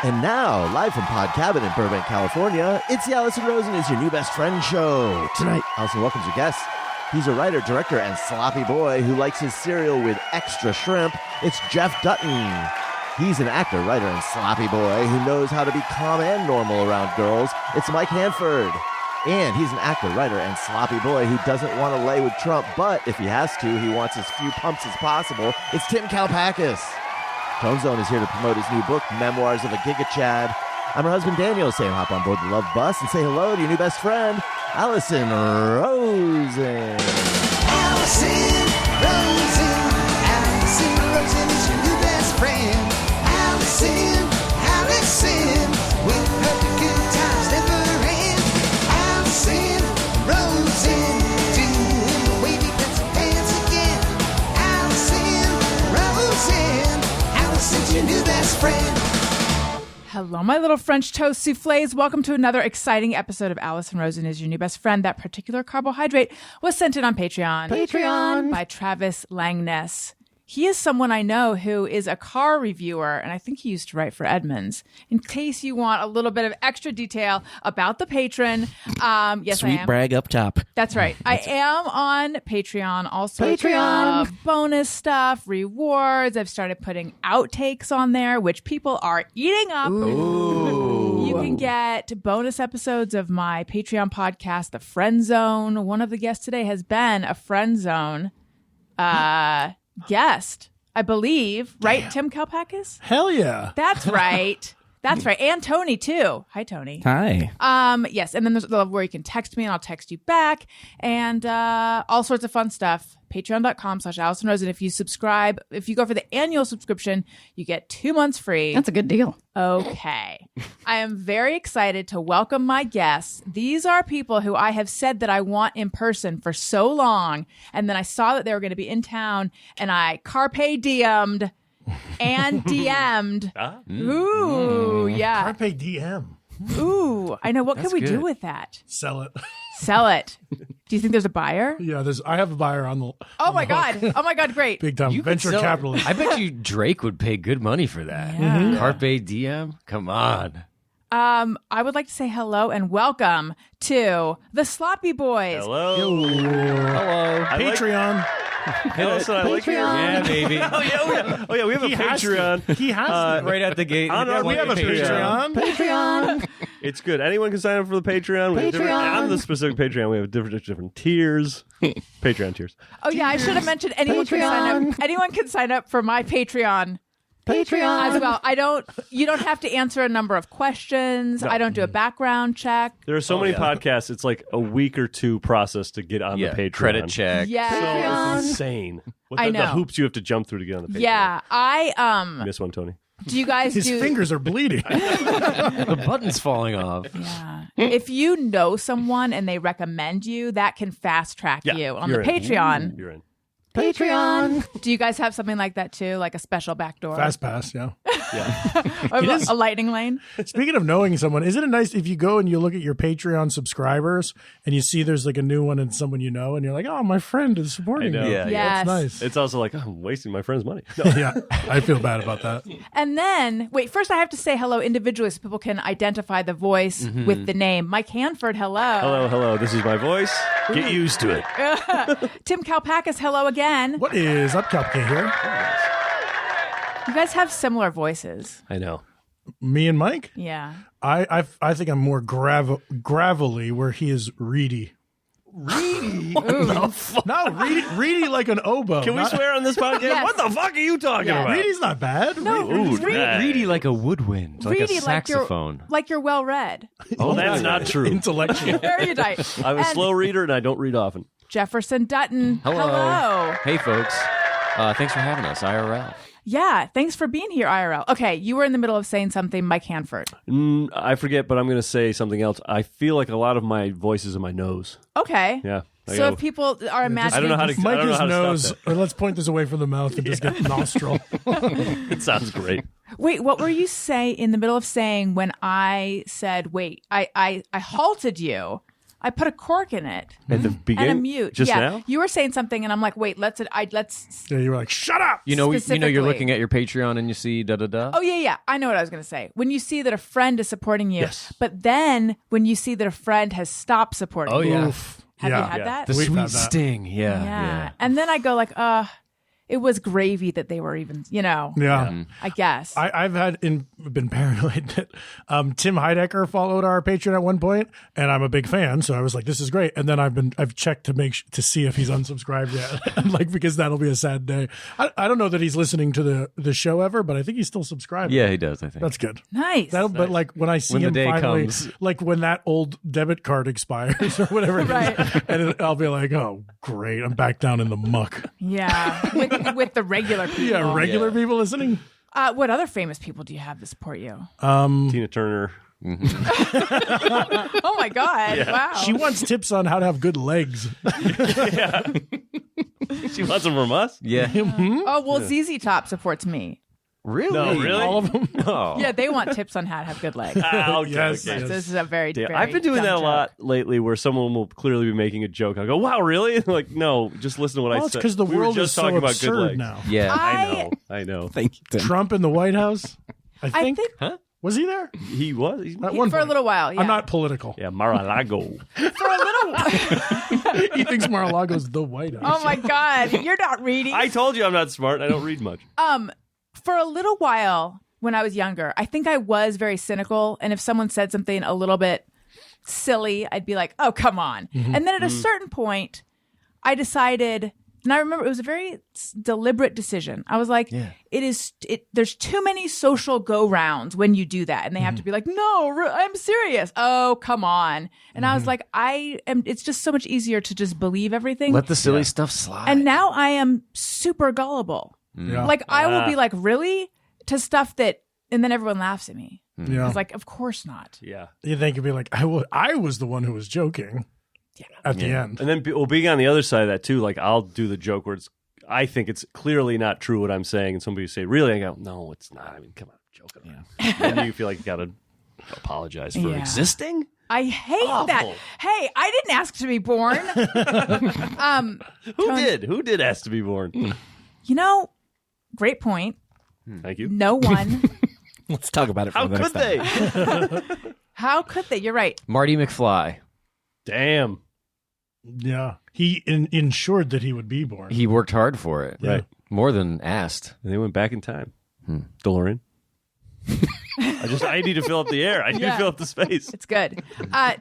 And now, live from Pod Cabin in Burbank, California, it's the Allison Rosen is Your New Best Friend show. Tonight, Allison welcomes your guest. He's a writer, director, and sloppy boy who likes his cereal with extra shrimp. It's Jeff Dutton. He's an actor, writer, and sloppy boy who knows how to be calm and normal around girls. It's Mike Hanford. And he's an actor, writer, and sloppy boy who doesn't want to lay with Trump, but if he has to, he wants as few pumps as possible. It's Tim Kalpakis. Tone Zone is here to promote his new book, Memoirs of a Giga Chad. I'm her husband, Daniel, saying hop on board the Love Bus and say hello to your new best friend, Allison Rosen. Allison Rosen. Allison Rosen is your new best friend. Allison, with her the good times never end. Allison Rosen, doing the wavy pencil dance again. Allison Rosen. Allison's your new best friend. Hello, my little French toast souffles. Welcome to another exciting episode of Allison Rosen is Your New Best Friend. That particular carbohydrate was sent in on Patreon. By Travis Langness. He is someone I know who is a car reviewer, and I think he used to write for Edmunds. In case you want a little bit of extra detail about the patron, yes, Sweet I am. brag up top. That's right. I am on Patreon. Also, bonus stuff, rewards. I've started putting outtakes on there, which people are eating up. Ooh. You can get bonus episodes of my Patreon podcast, The Friend Zone. One of the guests today has been a Friend Zone guest, I believe. Right, Tim Kalpakis? Hell yeah. That's right. That's right. And Tony, too. Hi, Tony. Hi. Yes, and then there's the where you can text me and I'll text you back, and all sorts of fun stuff. Patreon.com/Allison Rosen. If you subscribe, if you go for the annual subscription, you get 2 months free. That's a good deal. Okay. I am very excited to welcome my guests. These are people who I have said that I want in person for so long, and then I saw that they were going to be in town, and I carpe diem'd and DM'd. Ooh, yeah. Carpe DM. Ooh, I know. What can we do with that? Sell it. Sell it. Do you think there's a buyer? Yeah, I have a buyer on the. Oh my God! Oh my God! Great. Big time venture capitalist. I bet you Drake would pay good money for that. Yeah. Mhm. Carpe diem? Come on. I would like to say hello and welcome to the Sloppy Boys. Hello. Hello. Patreon. Allison, I like your... Yeah, baby. Oh, yeah, we have a Patreon. He has to. Right out the gate. We have a Patreon. Patreon. It's good. Anyone can sign up for the Patreon. We have on the specific Patreon, we have different tiers. Patreon tiers. Oh yeah, I should have mentioned anyone can sign up. Anyone can sign up for my Patreon as well. You don't have to answer a number of questions. No. I don't do a background check. There are so many podcasts. It's like a week or two process to get on the Patreon. Credit check. Yeah. So it's insane. I know. The hoops you have to jump through to get on the Patreon. Yeah, Miss one, Tony. Do you guys His fingers are bleeding. The button's falling off. Yeah. If you know someone and they recommend you, that can fast track you on the Patreon. You're in. Patreon. Do you guys have something like that too, like a special backdoor? Fast pass, yeah. A lightning lane? Speaking of knowing someone, isn't it nice if you go and you look at your Patreon subscribers and you see there's like a new one and someone you know and you're like, oh, my friend is supporting me. Yeah, yes. That's nice. It's also like, I'm wasting my friend's money. No. Yeah, I feel bad about that. And then, first I have to say hello individually so people can identify the voice with the name. Mike Hanford, hello. Hello. This is my voice. Get used to it. Tim Kalpakis, hello again. What is up, Cupcake here? You guys have similar voices. I know. Me and Mike? Yeah. I think I'm more gravelly, where he is reedy. Reedy? No, reedy like an oboe. Can we swear on this podcast? Yes. What the fuck are you talking about? Reedy's not bad. No, Reedy like a woodwind, like a saxophone. Like you're well read. Oh, that's not true. Intellectual. Erudite. I'm a slow reader and I don't read often. Jefferson Dutton. Hello. Hey, folks. Thanks for having us, IRL. Yeah, thanks for being here, IRL. Okay, you were in the middle of saying something, Mike Hanford. I forget, but I'm going to say something else. I feel like a lot of my voice is in my nose. Okay. Yeah. So if people are imagining... I don't know how to Mike's nose, stop that. or let's point this away from the mouth and just get nostril. It sounds great. Wait, what were you in the middle of saying when I said, I halted you? I put a cork in it At the and a beginning? mute. Just yeah, now? you were saying something, and I'm like, wait, let's. Yeah, you were like, shut up. You know, you're Specifically. looking at your Patreon and you see da-da-da. Oh yeah. I know what I was going to say. When you see that a friend is supporting you, Yes. but then when you see that a friend has stopped supporting you. yeah. Oof. Have yeah. you had that? The We've sweet had that. sting. Yeah. Yeah. And then I go like, it was gravy that they were even, Yeah. I guess. I've been paranoid that Tim Heidecker followed our Patreon at one point, and I'm a big fan, so I was like, "This is great." And then I've checked to see if he's unsubscribed yet, like because that'll be a sad day. I don't know that he's listening to the show ever, but I think he's still subscribed. Yeah, he does, I think. That's good. nice. But like when I see When the him day finally, comes. like when that old debit card expires or whatever, it is, Right. and I'll be like, "Oh, great! I'm back down in the muck." Yeah. With the regular people. Yeah, regular people listening. What other famous people do you have to support you? Tina Turner. Oh my God. Wow. She wants tips on how to have good legs. She wants them from us? Yeah. Oh, well, ZZ Top supports me. Really? No, really? All of them. Oh. Yeah, they want tips on how to have good legs. Okay, Yes, okay. yes. This is a very, Yeah, very I've been doing dumb that a joke. lot lately where someone will clearly be making a joke. I'll go, wow, really? And like, no, just listen to what I Well, it's said. because the We were world just is so talking about good absurd legs. now. Yeah. I know. Thank you, Tim. Trump in the White House. I I think. think Was he there? He was. He's, At one for a point. little while. Yeah. I'm not political. yeah, Mar-a-Lago. For a little while. He thinks Mar-a-Lago's the White House. Oh my God. You're not reading. I told you I'm not smart. I don't read much. For a little while when I was younger, I think I was very cynical. And if someone said something a little bit silly, I'd be like, oh, come on. Mm-hmm. And then at a certain point, I decided, and I remember it was a very deliberate decision. I was like, there's too many social go rounds when you do that. And they have to be like, no, I'm serious. Oh, come on. And I was like, it's just so much easier to just believe everything. Let the silly stuff slide. And now I am super gullible. Yeah. Like I will be like, really? To stuff that, and then everyone laughs at me. Yeah. It's like, of course not. Yeah. You think you'd be like, I was the one who was joking at the end. And then being on the other side of that too, like I'll do the joke where I think it's clearly not true what I'm saying, and somebody say, really? I go, no, it's not. I mean, come on, I'm joking. Then you feel like you got to apologize for Yeah. existing. I hate Awful. that. Hey, I didn't ask to be born. Who did? Who did ask to be born? Great point. Thank you. No one. Let's talk about it for How the next could time. they? How could they? You're right. Marty McFly. Damn. Yeah. He ensured that he would be born. He worked hard for it. Right. More than asked. And they went back in time. DeLorean. I need to fill up the air. I need to fill up the space. It's good.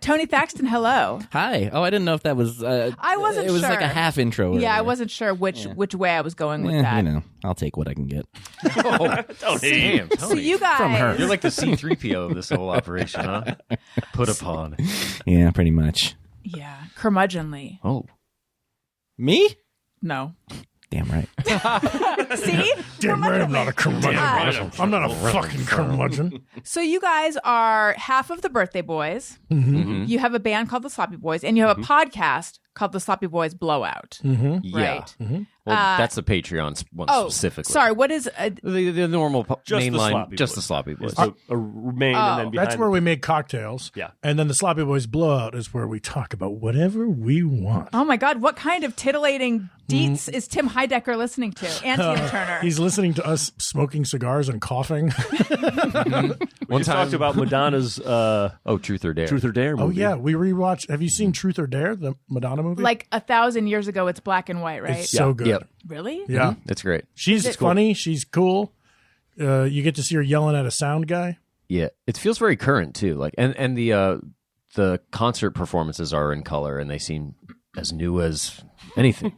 Tony Thaxton, hello. Hi. Oh, I didn't know if that was. I wasn't It was sure. like a half intro. Yeah, I earlier. wasn't sure which way I was going with Eh, that. I'll take what I can get. Damn, So you guys, From her. You're like the C-3PO of this whole operation, huh? Put upon. Yeah, pretty much. yeah, curmudgeonly. Oh. Me? No. Damn right. See? Damn right, I'm not a curmudgeon. I'm not a fucking curmudgeon. So you guys are half of the Birthday Boys. Mm-hmm. You have a band called the Sloppy Boys, and you have a podcast called the Sloppy Boys Blowout. Mm-hmm. Yeah. Right. Well, that's the Patreon one Oh, specifically. sorry. What is? The normal Just the mainline, Sloppy just Boys. the Sloppy Boys. It's a main and then behind That's where we make cocktails. Yeah. And then the Sloppy Boys Blowout is where we talk about whatever we want. Oh my God! What kind of titillating deets is Tim Heidecker listening to? And Tina Turner. He's listening to us smoking cigars and coughing. We just talked about Madonna's Truth or Dare. Truth or Dare movie. Oh, yeah. We rewatched. Have you seen Truth or Dare, the Madonna movie? Like 1,000 years ago, it's black and white, right? It's so good. Yep. Really? Yeah. That's great. She's funny. She's cool. You get to see her yelling at a sound guy. Yeah, it feels very current too. Like, and the concert performances are in color, and they seem as new as anything.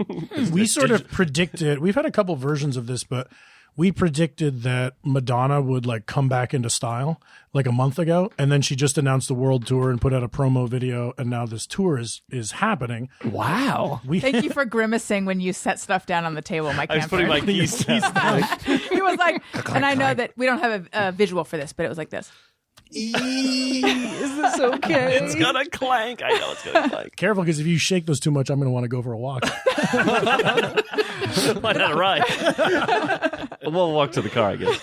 We sort of predicted, we've had a couple versions of this, but we predicted that Madonna would like come back into style like a month ago, and then she just announced the world tour and put out a promo video, and now this tour is happening. Wow. Thank you for grimacing when you set stuff down on the table, Mike. I was putting my keys down. He was like, and I know that we don't have a visual for this, but it was like this. Is this okay? It's gonna clank. I know it's gonna clank. Careful, because if you shake those too much, I'm going to want to go for a walk. Why not a ride? We'll walk to the car, I guess.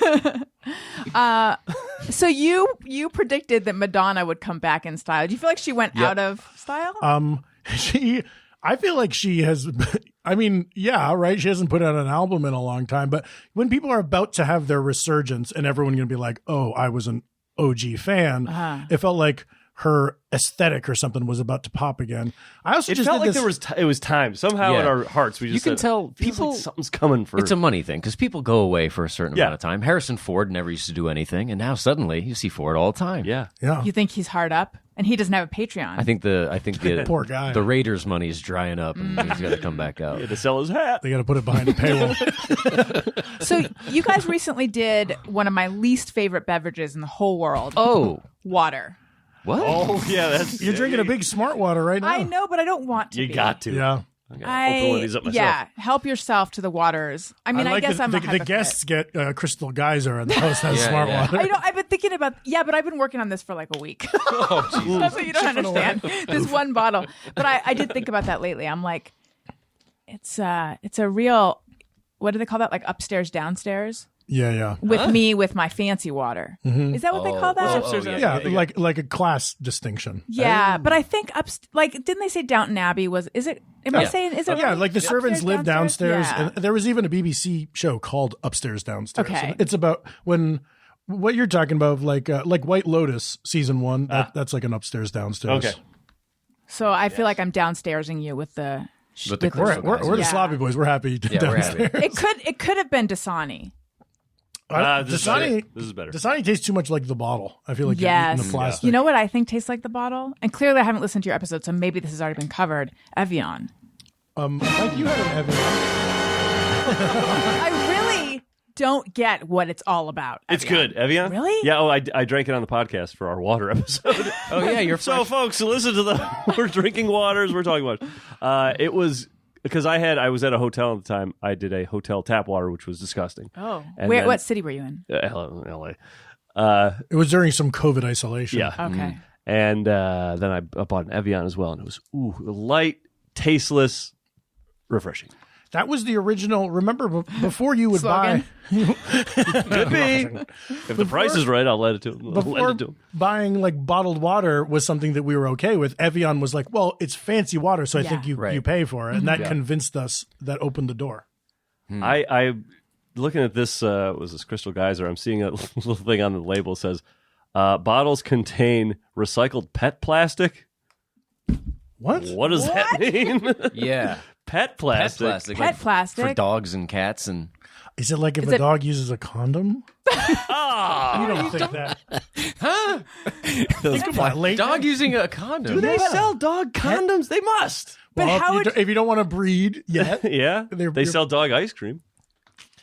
So you predicted that Madonna would come back in style. Do you feel like she went out of style? I feel like she has. I mean, yeah, right. She hasn't put out an album in a long time, but when people are about to have their resurgence and everyone's going to be like, "Oh, I was an OG fan," it felt like her aesthetic or something was about to pop again. I also It just felt did like this, there was it was time somehow in Yeah. our hearts. We just You can said, tell "Feels people- like something's coming for. It's a money thing because people go away for a certain Yeah. amount of time. Harrison Ford never used to do anything, and now suddenly you see Ford all the time. yeah. yeah. You think he's hard up, and he doesn't have a Patreon? I think the Poor guy. the Raiders' money is drying up, and he's got to come back out. He had to sell his hat. They got to put it behind a paywall. So you guys recently did one of my least favorite beverages in the whole world. Oh, Water. what? Oh yeah, that's You're drinking a big smart water right now. I know, but I don't want to. You be. got to. Yeah. I gotta open one of these up myself. Yeah, help yourself to the waters. I mean, I like guess I'm a the hypocrite. guests get Crystal Geyser and the host has Yeah, smart yeah. water. I know. I've been thinking about. Yeah, but I've been working on this for like a week. That's what you don't understand. This one bottle. But I did think about that lately. I'm like, it's a real. What do they call that? Like upstairs, downstairs. Yeah. With me, with my fancy water. Is that what they call that? upstairs, Yeah, like a class distinction. Yeah, but I think like didn't they say Downton Abbey was? Is it? Am I saying? Is it? Yeah, right? like the servants Upstairs, live downstairs, Yeah. and there was even a BBC show called Upstairs Downstairs. Okay. And it's about what you're talking about, like White Lotus season 1. That's like an upstairs downstairs. Okay. So I feel like I'm downstairsing you with the. With the with Crystal We're the Yeah. sloppy boys. We're happy Yeah, we're happy. downstairs. It could have been Dasani. This is Dasani, better. This is better. Dasani tastes too much like the bottle. I feel like you're Yes. eating the plastic. You know what I think tastes like the bottle? And clearly I haven't listened to your episode, so maybe this has already been covered. Evian. Like you had an Evian. I really don't get what it's all about. It's Evian. good. Evian? Really? Yeah. Oh, I drank it on the podcast for our water episode. Oh yeah, you're So, folks, listen to we're drinking waters. We're talking about. It was because I was at a hotel at the time. I did a hotel tap water, which was disgusting. Oh. And Where? then- What city were you in? L.A. It was during some COVID isolation. Yeah. Okay. And then I bought an Evian as well, and it was light, tasteless, refreshing. That was the original. Remember, before you would buy. Slogan? Could be. If the price is right, I'll let it to him. Before buying like bottled water was something that we were okay with, Evian was like, well, it's fancy water, so I think you pay for it, and that convinced us. That opened the door. I looking at this was this Crystal Geyser. I'm seeing a little thing on the label that says bottles contain recycled pet plastic. What? What does that mean? yeah. Pet plastic. Pet plastic. Pet plastic? for dogs and cats and. Is it like if Is a it- dog uses a condom? Ah, You don't think that? Those Come on, late Dog using a condom. do they sell dog condoms? They must. But Well, how would if you don't want to breed yet, Yeah, They're- they sell dog ice cream.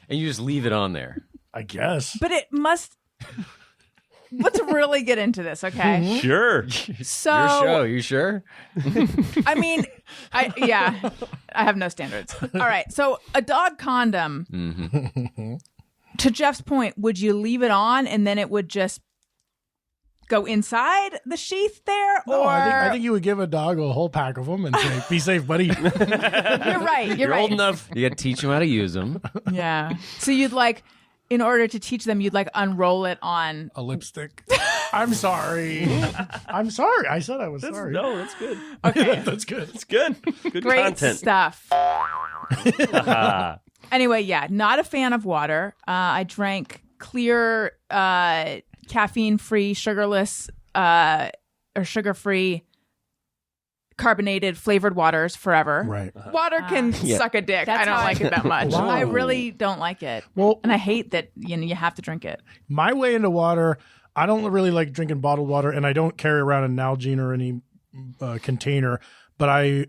And you just leave it on there. I guess. But it must. Let's really get into this, okay? Sure. So Your show, you sure? I mean, I have no standards. All right, so a dog condom. To Jeff's point, would you leave it on and then it would just go inside the sheath there, No, or I think you would give a dog a whole pack of them and say, "Be safe, buddy." you're right. You're right. Old enough. You got to teach them how to use them. Yeah. So you'd like, in order to teach them, you'd like unroll it on. A lipstick. I'm sorry. I'm sorry. I said I was sorry. No, that's good. Okay. That's good. It's good. Good Great content. stuff. Anyway, yeah, not a fan of water. I drank clear, caffeine-free, sugarless, or sugar-free, carbonated, flavored waters forever. Right. Water can suck a dick. I don't like it that much. Wow. I really don't like it. Well, And I hate that you have to drink it. my way into water, I don't really like drinking bottled water, and I don't carry around an Nalgene or any container. But I,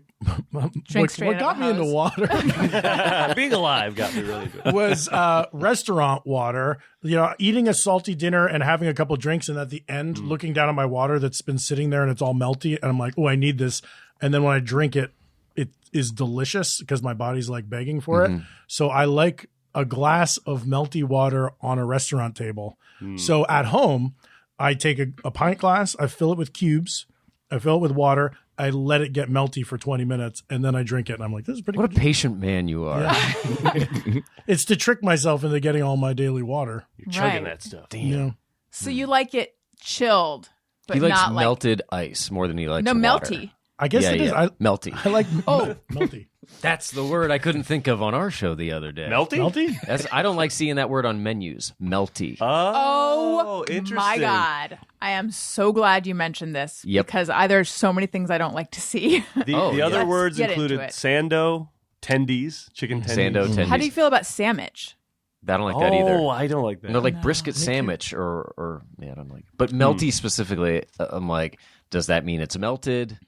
Drink straight what out got of me a into hose. water Being alive got me really good. was restaurant water. You know, eating a salty dinner and having a couple drinks, and at the end, looking down at my water that's been sitting there and it's all melty, and I'm like, oh, I need this. And then when I drink it, it is delicious because my body's like begging for it. So I like a glass of melty water on a restaurant table. So at home, I take a pint glass, I fill it with cubes, I fill it with water, I let it get melty for 20 minutes, and then I drink it. And I'm like, this is pretty What a good. patient man you are. It's to trick myself into getting all my daily water. You're chugging Right. that stuff. You know? So you like it chilled, but He likes not like melted ice more than he likes no water. melty. I guess Yeah, it is. yeah. Melty. I like melty. That's the word I couldn't think of on our show the other day. Melty? Melty? I don't like seeing that word on menus. Melty. Oh, interesting. my God. I am so glad you mentioned this Yep. because there's so many things I don't like to see. The yeah. other Let's words get into included it. sando, tendies, chicken tendies. Sando tendies. How do you feel about sandwich? I don't like that either. Oh, I don't like that. No, like brisket sandwich or I don't like. But melty specifically, I'm like, does that mean it's melted?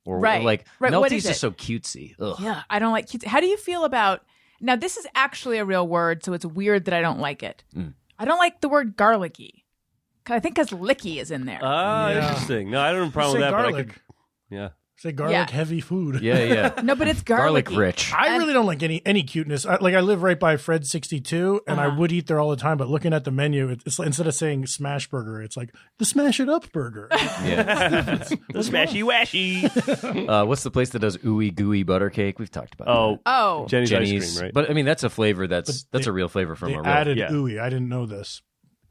Or Right. like Right, what melty's is just it? so cutesy. Ugh. Yeah, I don't like cute. How do you feel about now? This is actually a real word, so it's weird that I don't like it. I don't like the word garlicky. I think because licky is in there. Interesting. No, I don't have a problem Say with that. But I garlic. could, yeah. Say garlic heavy food. Yeah. no, but it's Garlic garlicky. rich. I really don't like any cuteness. I live right by Fred 62, and I would eat there all the time. But looking at the menu, it's like, instead of saying smash burger, it's like the smash it up burger. Yeah. The smashy washy. What's the place that does ooey gooey butter cake? We've talked about Oh, Oh, Jenny's, Jenny's. ice cream, right? But I mean, that's a flavor that's they- a real flavor from They a real added yeah. ooey. I didn't know this.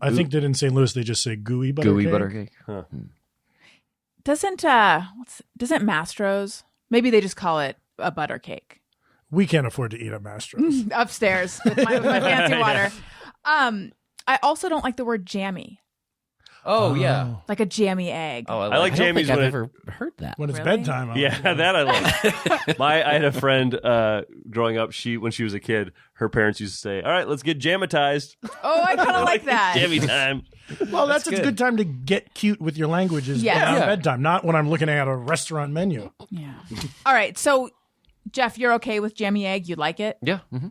I think that in St. Louis they just say gooey butter gooey cake. butter cake. doesn't Mastro's? Maybe they just call it a butter cake. We can't afford to eat at Mastro's. Upstairs with my fancy water. I also don't like the word jammy, Oh yeah. like a jammy egg. Oh, I like I don't jammies think I've when ever heard that. When it's Really? bedtime. I'm Yeah, like, that I like. I had a friend growing up. When she was a kid, her parents used to say, "All right, let's get jammatized." Oh, I kind of like that. Jammy time. well, that's a good time to get cute with your languages Yes. around Yeah. bedtime, not when I'm looking at a restaurant menu. Yeah. All right. So, Jeff, you're okay with jammy egg? You like it? Yeah. Mm-hmm.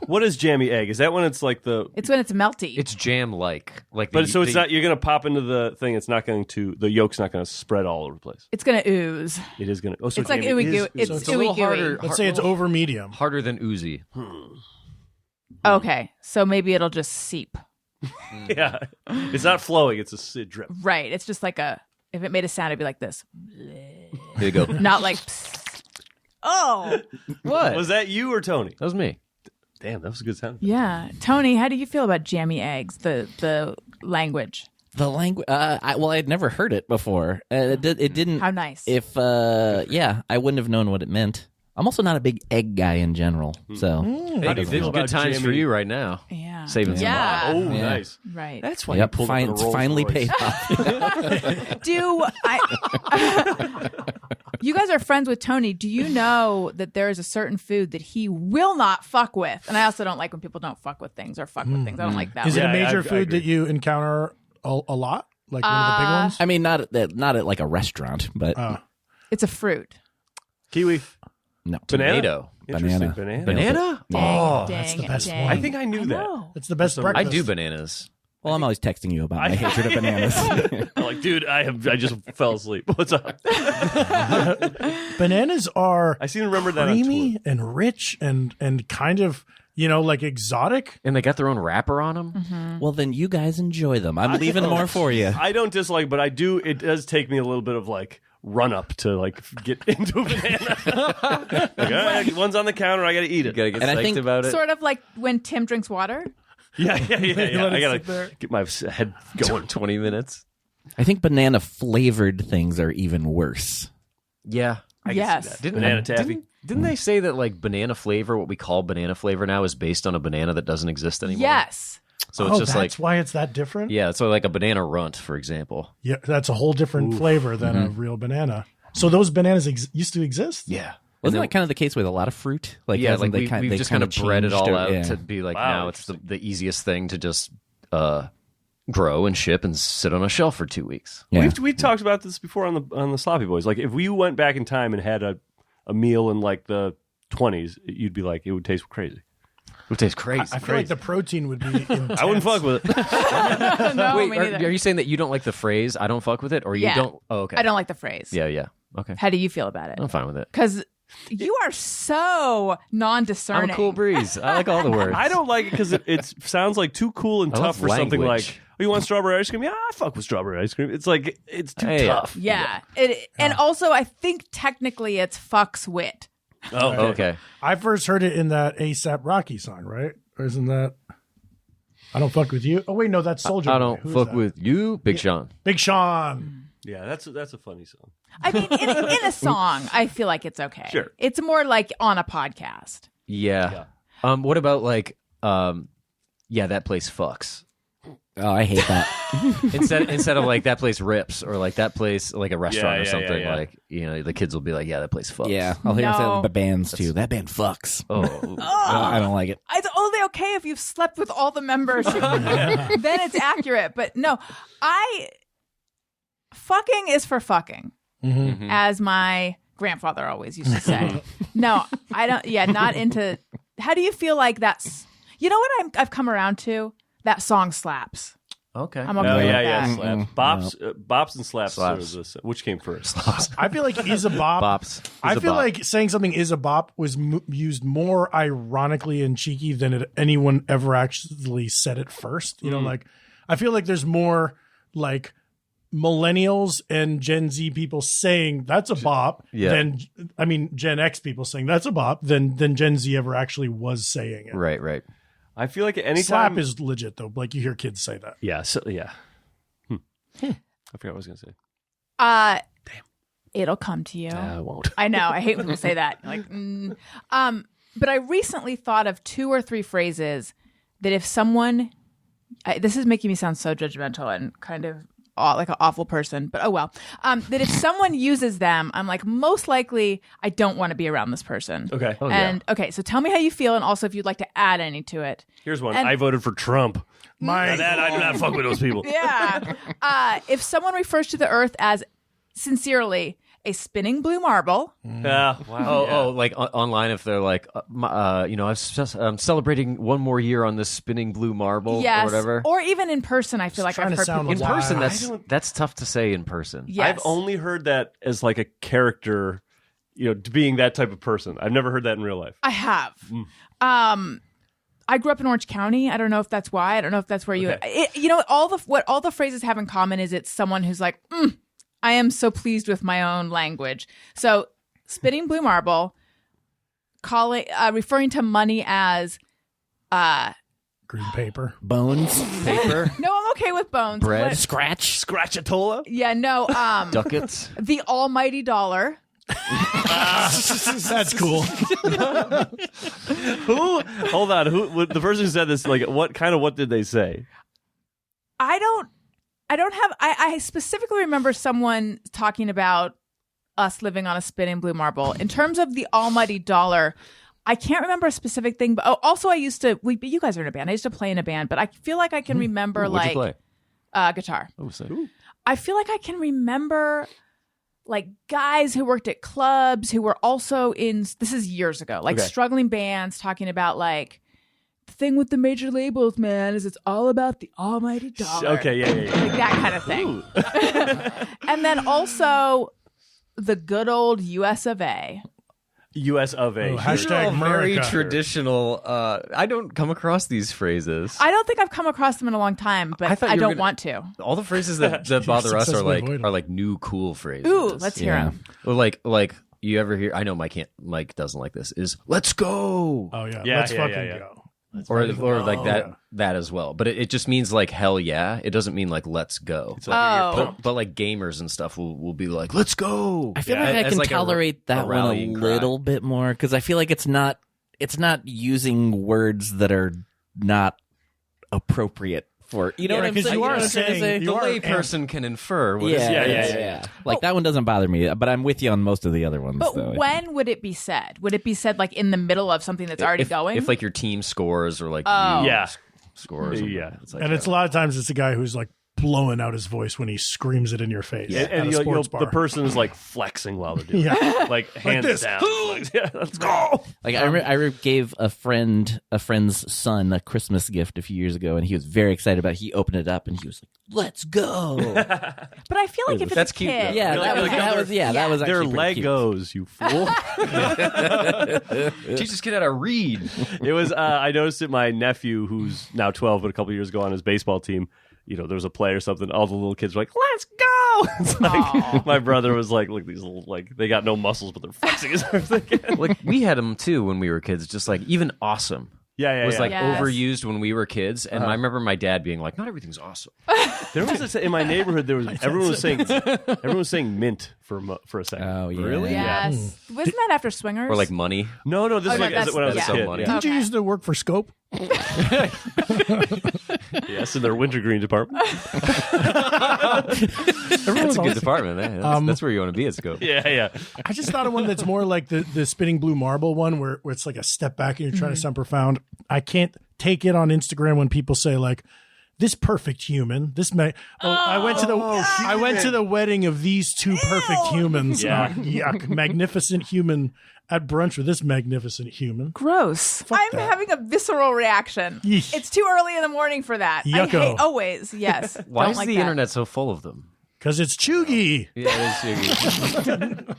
What is jammy egg? Is that when it's like the? It's when it's melty. It's jam like. But so it's not. You're gonna pop into the thing. It's not going to. The yolk's not going to spread all over the place. It's gonna ooze. It is going to. Oh, so It's like jammy ooey is- gooey. It's so it's a little ooey gooey. harder. Let's say it's over medium. harder than oozy. Okay, so maybe it'll just seep. Yeah, it's not flowing. It's a drip. Right. It's just like if it made a sound, it'd be like this, There you go. not like. Oh, What? Was that you or Tony? That was me. Damn, that was a good sound. yeah. Tony, how do you feel about jammy eggs? The language. The language. I had never heard it before. It didn't. How nice. If I wouldn't have known what it meant. I'm also not a big egg guy in general, so How do you There's feel good about times for jammy? you right now. Yeah. Saving some Yeah. Oh, Yeah. nice. Right. That's why yep, you pulled up in a Rolls finally Royce. paid off. Do I? You guys are friends with Tony. Do you know that there is a certain food that he will not fuck with? And I also don't like when people don't fuck with things or fuck with things. I don't like that. Is it one. a Yeah, major I food agree. that you encounter a lot? Like one of the big ones? I mean, not at like a restaurant, but It's a fruit. Kiwi. no. Banana. Tomato. Interesting. Banana. Banana. Banana? Dang, that's the dang, best dang. one. I think I knew that. know. It's the best I I breakfast. do bananas. Well, I'm always texting you about my hatred of bananas. I'm like, dude, I just fell asleep. What's up? Bananas are I seem to remember that on creamy tour. and rich and kind of, like exotic. And they got their own wrapper on them. Mm-hmm. Well, then you guys enjoy them. I'm leaving more for you. I don't dislike, but I do. It does take me a little bit of like run up to like get into a banana. Like, all right, one's on the counter. I got to eat it. Gotta get And I psyched think- about it. Sort of like when Tim drinks water. Yeah. Let I it got sit there. to get my head going. 20 minutes. I think banana flavored things are even worse. Yeah. I can see Yes. that. Banana taffy. Didn't they say that like banana flavor, what we call banana flavor now, is based on a banana that doesn't exist anymore? Yes. So it's that's just like, why it's that different? yeah, so like a banana runt, for example. Yeah, that's a whole different flavor than a real banana. So those bananas used to exist? Yeah. Wasn't that kind of the case with a lot of fruit? Like, Yeah, hasn't like they we've they just kind of kinda bred it all changed out yeah. to be like Wow, now it's the easiest thing to just grow and ship and sit on a shelf for 2 weeks. Yeah. We've talked about this before on the Sloppy Boys. Like if we went back in time and had a meal in like the 20s, you'd be like, it would taste crazy. It tastes crazy. I feel like the protein would be intense. I wouldn't fuck with it. No, Wait, me are neither. you saying that you don't like the phrase "I don't fuck with it," or you Yeah. don't? Oh, okay. I don't like the phrase. Yeah. Okay. How do you feel about it? I'm fine with it. Because you are so non-discerning. I'm a cool breeze. I like all the words. I don't like it because it sounds like too cool and I tough love for something language. like, oh, you want strawberry ice cream? Yeah, I fuck with strawberry ice cream. It's like, it's too Hey, tough. Yeah. And also, I think technically it's fucks wit. Oh, Okay. I first heard it in that ASAP Rocky song, right? Or isn't that? I don't fuck with you. Oh wait, no, that's Soldier I Boy. don't Who is fuck that? with you, Big Sean. Big Sean. Yeah, that's a funny song. I mean, in a song, I feel like it's okay. Sure. It's more like on a podcast. Yeah. What about like, yeah, that place fucks. Oh, I hate that. Instead of like that place rips or like that place like a restaurant or yeah, something yeah. like the kids will be like, yeah, that place fucks. Yeah, I'll hear No. the bands too. That band fucks. Oh, I don't like it. It's only okay if you've slept with all the members. Then it's accurate. But no, fucking is for fucking, as my grandfather always used to say. No, I don't. Yeah, not into. How do you feel like that's? You know what I've come around to? That song slaps. okay. I'm Oh okay with yeah, that. slaps. Bops and slaps. Slaps. Which came first? I feel like is a bop. Bops. I Is a feel bop. like saying something is a bop was used more ironically and cheeky than anyone ever actually said it first. You know, like I feel like there's more like millennials and Gen Z people saying that's a bop than Gen X people saying that's a bop than Gen Z ever actually was saying it. Right. I feel like anytime Slap is legit though. Like you hear kids say that. yeah, I forgot what I was gonna say. It'll come to you. I won't. I know. I hate when people say that. Like, but I recently thought of 2 or 3 phrases that if someone, this is making me sound so judgmental and kind of like an awful person, but oh well. That if someone uses them, I'm like, most likely I don't want to be around this person. Okay. Oh, And okay, so tell me how you feel, and also if you'd like to add any to it. Here's one. And- I voted for Trump. My That I do not fuck with those people. Yeah. If someone refers to the Earth as sincerely a spinning blue marble, Wow. Oh, like online if they're like, I'm celebrating one more year on this spinning blue marble yes, or whatever. or even in person, I feel like trying I've to heard sound people In Wow. person, that's tough to say in person. Yes. I've only heard that as like a character, being that type of person. I've never heard that in real life. I have. I grew up in Orange County. I don't know if that's why. I don't know if that's where you. What all the phrases have in common is it's someone who's like, I am so pleased with my own language. So, spinning blue marble, referring to money as, green paper. Bones, paper, no, I'm okay with bones. Bread. But- scratch. Scratchatola? yeah, no. Ducats. The almighty dollar. That's cool. Who? Hold on. Who? The person who said this, like, what did they say? I don't have. I specifically remember someone talking about us living on a spinning blue marble. In terms of the almighty dollar, I can't remember a specific thing. But also, I used to. You guys are in a band. I used to play in a band, but I feel like I can remember What'd you play? Guitar. Oh, sick. I feel like I can remember like guys who worked at clubs who were also in. This is years ago, like Okay. struggling bands talking about like. The thing with the major labels, man, is it's all about the almighty dollar. Okay, yeah. Like that kind of thing. And then also the good old US of A. U.S. of A. Oh, Sure. These are all Hashtag very America. traditional. I don't come across these phrases. I don't think I've come across them in a long time, but thought I you were don't gonna- want to. All the phrases that bother us successfully avoided. are like new cool phrases. Ooh, let's hear Yeah. them. Or like you ever hear? I know Mike doesn't like this. Is let's go. Oh yeah. Yeah, Let's yeah, fucking yeah. go. or like Oh, that yeah. that as well, but it just means like hell yeah. It doesn't mean like let's go. It's like Oh. you're But like gamers and stuff will be like let's go. I feel Yeah, like I as can like a tolerate that one a rallying cry. little bit more because I feel like it's not using words that are not appropriate for what I'm because saying. you know are what I'm trying to saying- say? The you are lay person can infer. What is Yeah, it? yeah. Like that one doesn't bother me, but I'm with you on most of the other ones. But though. when would it be said? Would it be said like in the middle of something that's already going? If like your team scores or like Oh. you Yeah. scores. Yeah. It's like And it's a lot of times it's a guy who's like blowing out his voice when he screams it in your face at And a sports bar. the person is like flexing while they're doing it. Yeah. Like hands this. down. Like, yeah, let's go. Like I gave a friend's son a Christmas gift a few years ago, and he was very excited about it. He opened it up, and he was like, "Let's go!" but I feel like if it's That's a cute, kid, though. Yeah, You're that like, was "Oh, that was They're actually pretty cute. Legos, you fool. teach this kid how to read. It was I noticed it my nephew who's now 12 but a couple years ago on his baseball team, there was a play or something, all the little kids were like, let's go. It's like Aw. my brother was like, look, these little, like, they got no muscles but they're flexing as hard as they can. Like we had them too when we were kids. Just like even awesome. was like Yes. overused when we were kids, and I remember my dad being like, "Not everything's awesome." There was in my neighborhood. Everyone was saying mint for a second. Oh, yeah. Really? Yes. Wasn't that after Swingers? Or like money. No, this is no, like that's- when I was yeah. a kid. Money. Yeah. Didn't you used to work for Scope? Yes, in their wintergreen department. That's a good department. Eh? That's where you want to be at Scope. Yeah. I just thought of one that's more like the spinning blue marble one where it's like a step back and you're trying to sound profound. I can't take it on Instagram when people say like, this perfect human. I went to the wedding of these two perfect humans. Yeah. Yuck. Magnificent human at brunch with this magnificent human. Gross. I'm that. having a visceral reaction. Yeesh. It's too early in the morning for that. I Yucko. hate always. Yes. Why Don't is like the that. internet so full of them? Because it's chuggy. Yeah, it is.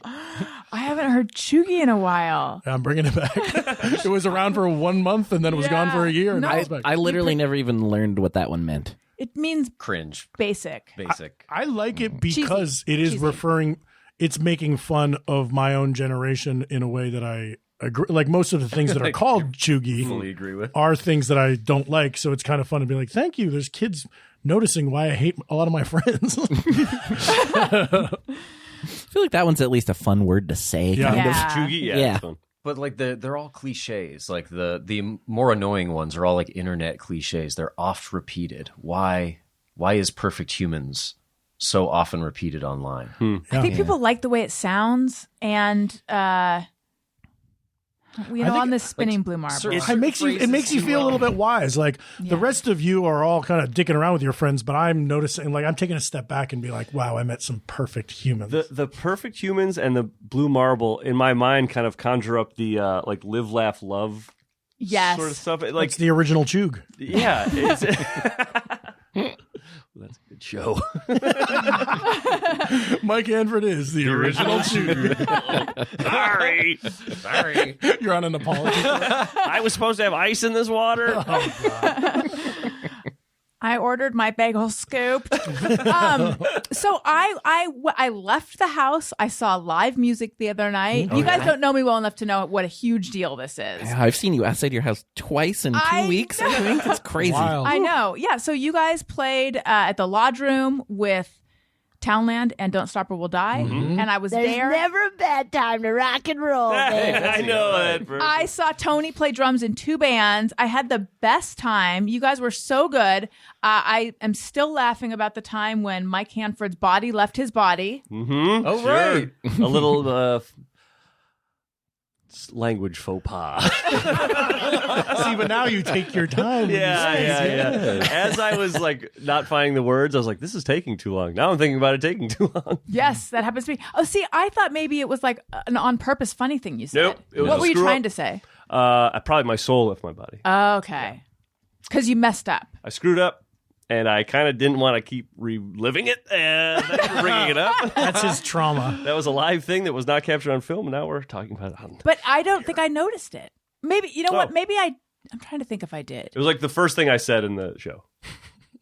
I haven't heard Chugi in a while. I'm bringing it back. It was around for 1 month and then it was gone for a year. And No. now it's back. I literally never even learned what that one meant. It means Cringe. basic. Basic. I like it because it is it's making fun of my own generation in a way that I agree. Like most of the things that are called chuggy Fully agree with. are things that I don't like. So it's kind of fun to be like, thank you. There's kids noticing why I hate a lot of my friends. I feel like that one's at least a fun word to say. Yeah. Kind of. Yeah. Chugi? Yeah. Yeah. That's fun. But like they're all cliches. Like the more annoying ones are all like internet cliches. They're oft repeated. Why is perfect humans so often repeated online? I think people like the way it sounds, and on this spinning blue marble. It makes you feel a little bit wise. Like the rest of you are all kind of dicking around with your friends, but I'm noticing, like I'm taking a step back and be like, wow, I met some perfect humans. The perfect humans and the blue marble in my mind kind of conjure up the like live, laugh, love Yes. sort of stuff. Like It's the original chug. yeah, it's, that's a good show. Mike Hanford is the original chug. Sorry, You're on an apology. I was supposed to have ice in this water. I ordered my bagel scooped. So I left the house. I saw live music the other night. You guys don't know me well enough to know what a huge deal this is. Yeah, I've seen you outside your house twice in 2 weeks. I think it's crazy. Wild. I know. Yeah. So you guys played at the Lodge Room with Townland and Don't Stop or We'll Die. And I was there. Never a bad time to rock and roll, man. I know that. Person. I saw Tony play drums in 2 bands. I had the best time. You guys were so good. I am still laughing about the time when Mike Hanford's body left his body. Oh, right. A little language faux pas. See, but now you take your time. Yeah. As I was like not finding the words, I was like, "This is taking too long." Now I'm thinking about it taking too long. Yes, that happens to me. Oh, see, I thought maybe it was like an on purpose funny thing you said. Nope, it was What a were you screw trying up. to say? Probably my soul left my body. Okay. Because you messed up. I screwed up, and I kind of didn't want to keep reliving it. And thanks for bringing it up. That's his trauma. That was a live thing that was not captured on film, and now we're talking about it. But I don't think I noticed it. Maybe, you know what? Oh. Maybe I'm trying to think if I did. It was like the first thing I said in the show.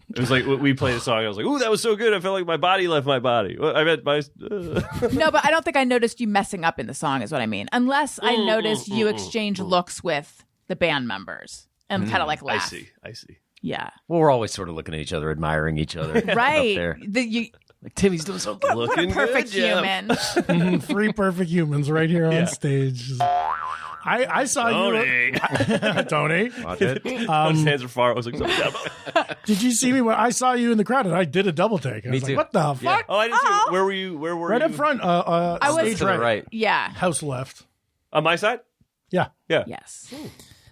It was like we played a song. I was like, "Ooh, that was so good! I felt like my body left my body." Well, I meant my. No, but I don't think I noticed you messing up in the song is what I mean. Unless I noticed you exchange looks with the band members and kind of like I laugh. I see. Yeah. Well, we're always sort of looking at each other, admiring each other. Right. Up there. Like Timmy's doing so good. What a Looking perfect good, Jeff. human. 3 perfect humans right here on stage. I saw Tony. you. Tony. Watch it. His hands are far. I was like, Did you see me when I saw you in the crowd and I did a double take? I was too. like, what the fuck? "Oh, I didn't see. Where were you? Where were Right you? up front. was Stage To the right. Yeah. House left. On my side? Yeah. Yeah. Yes.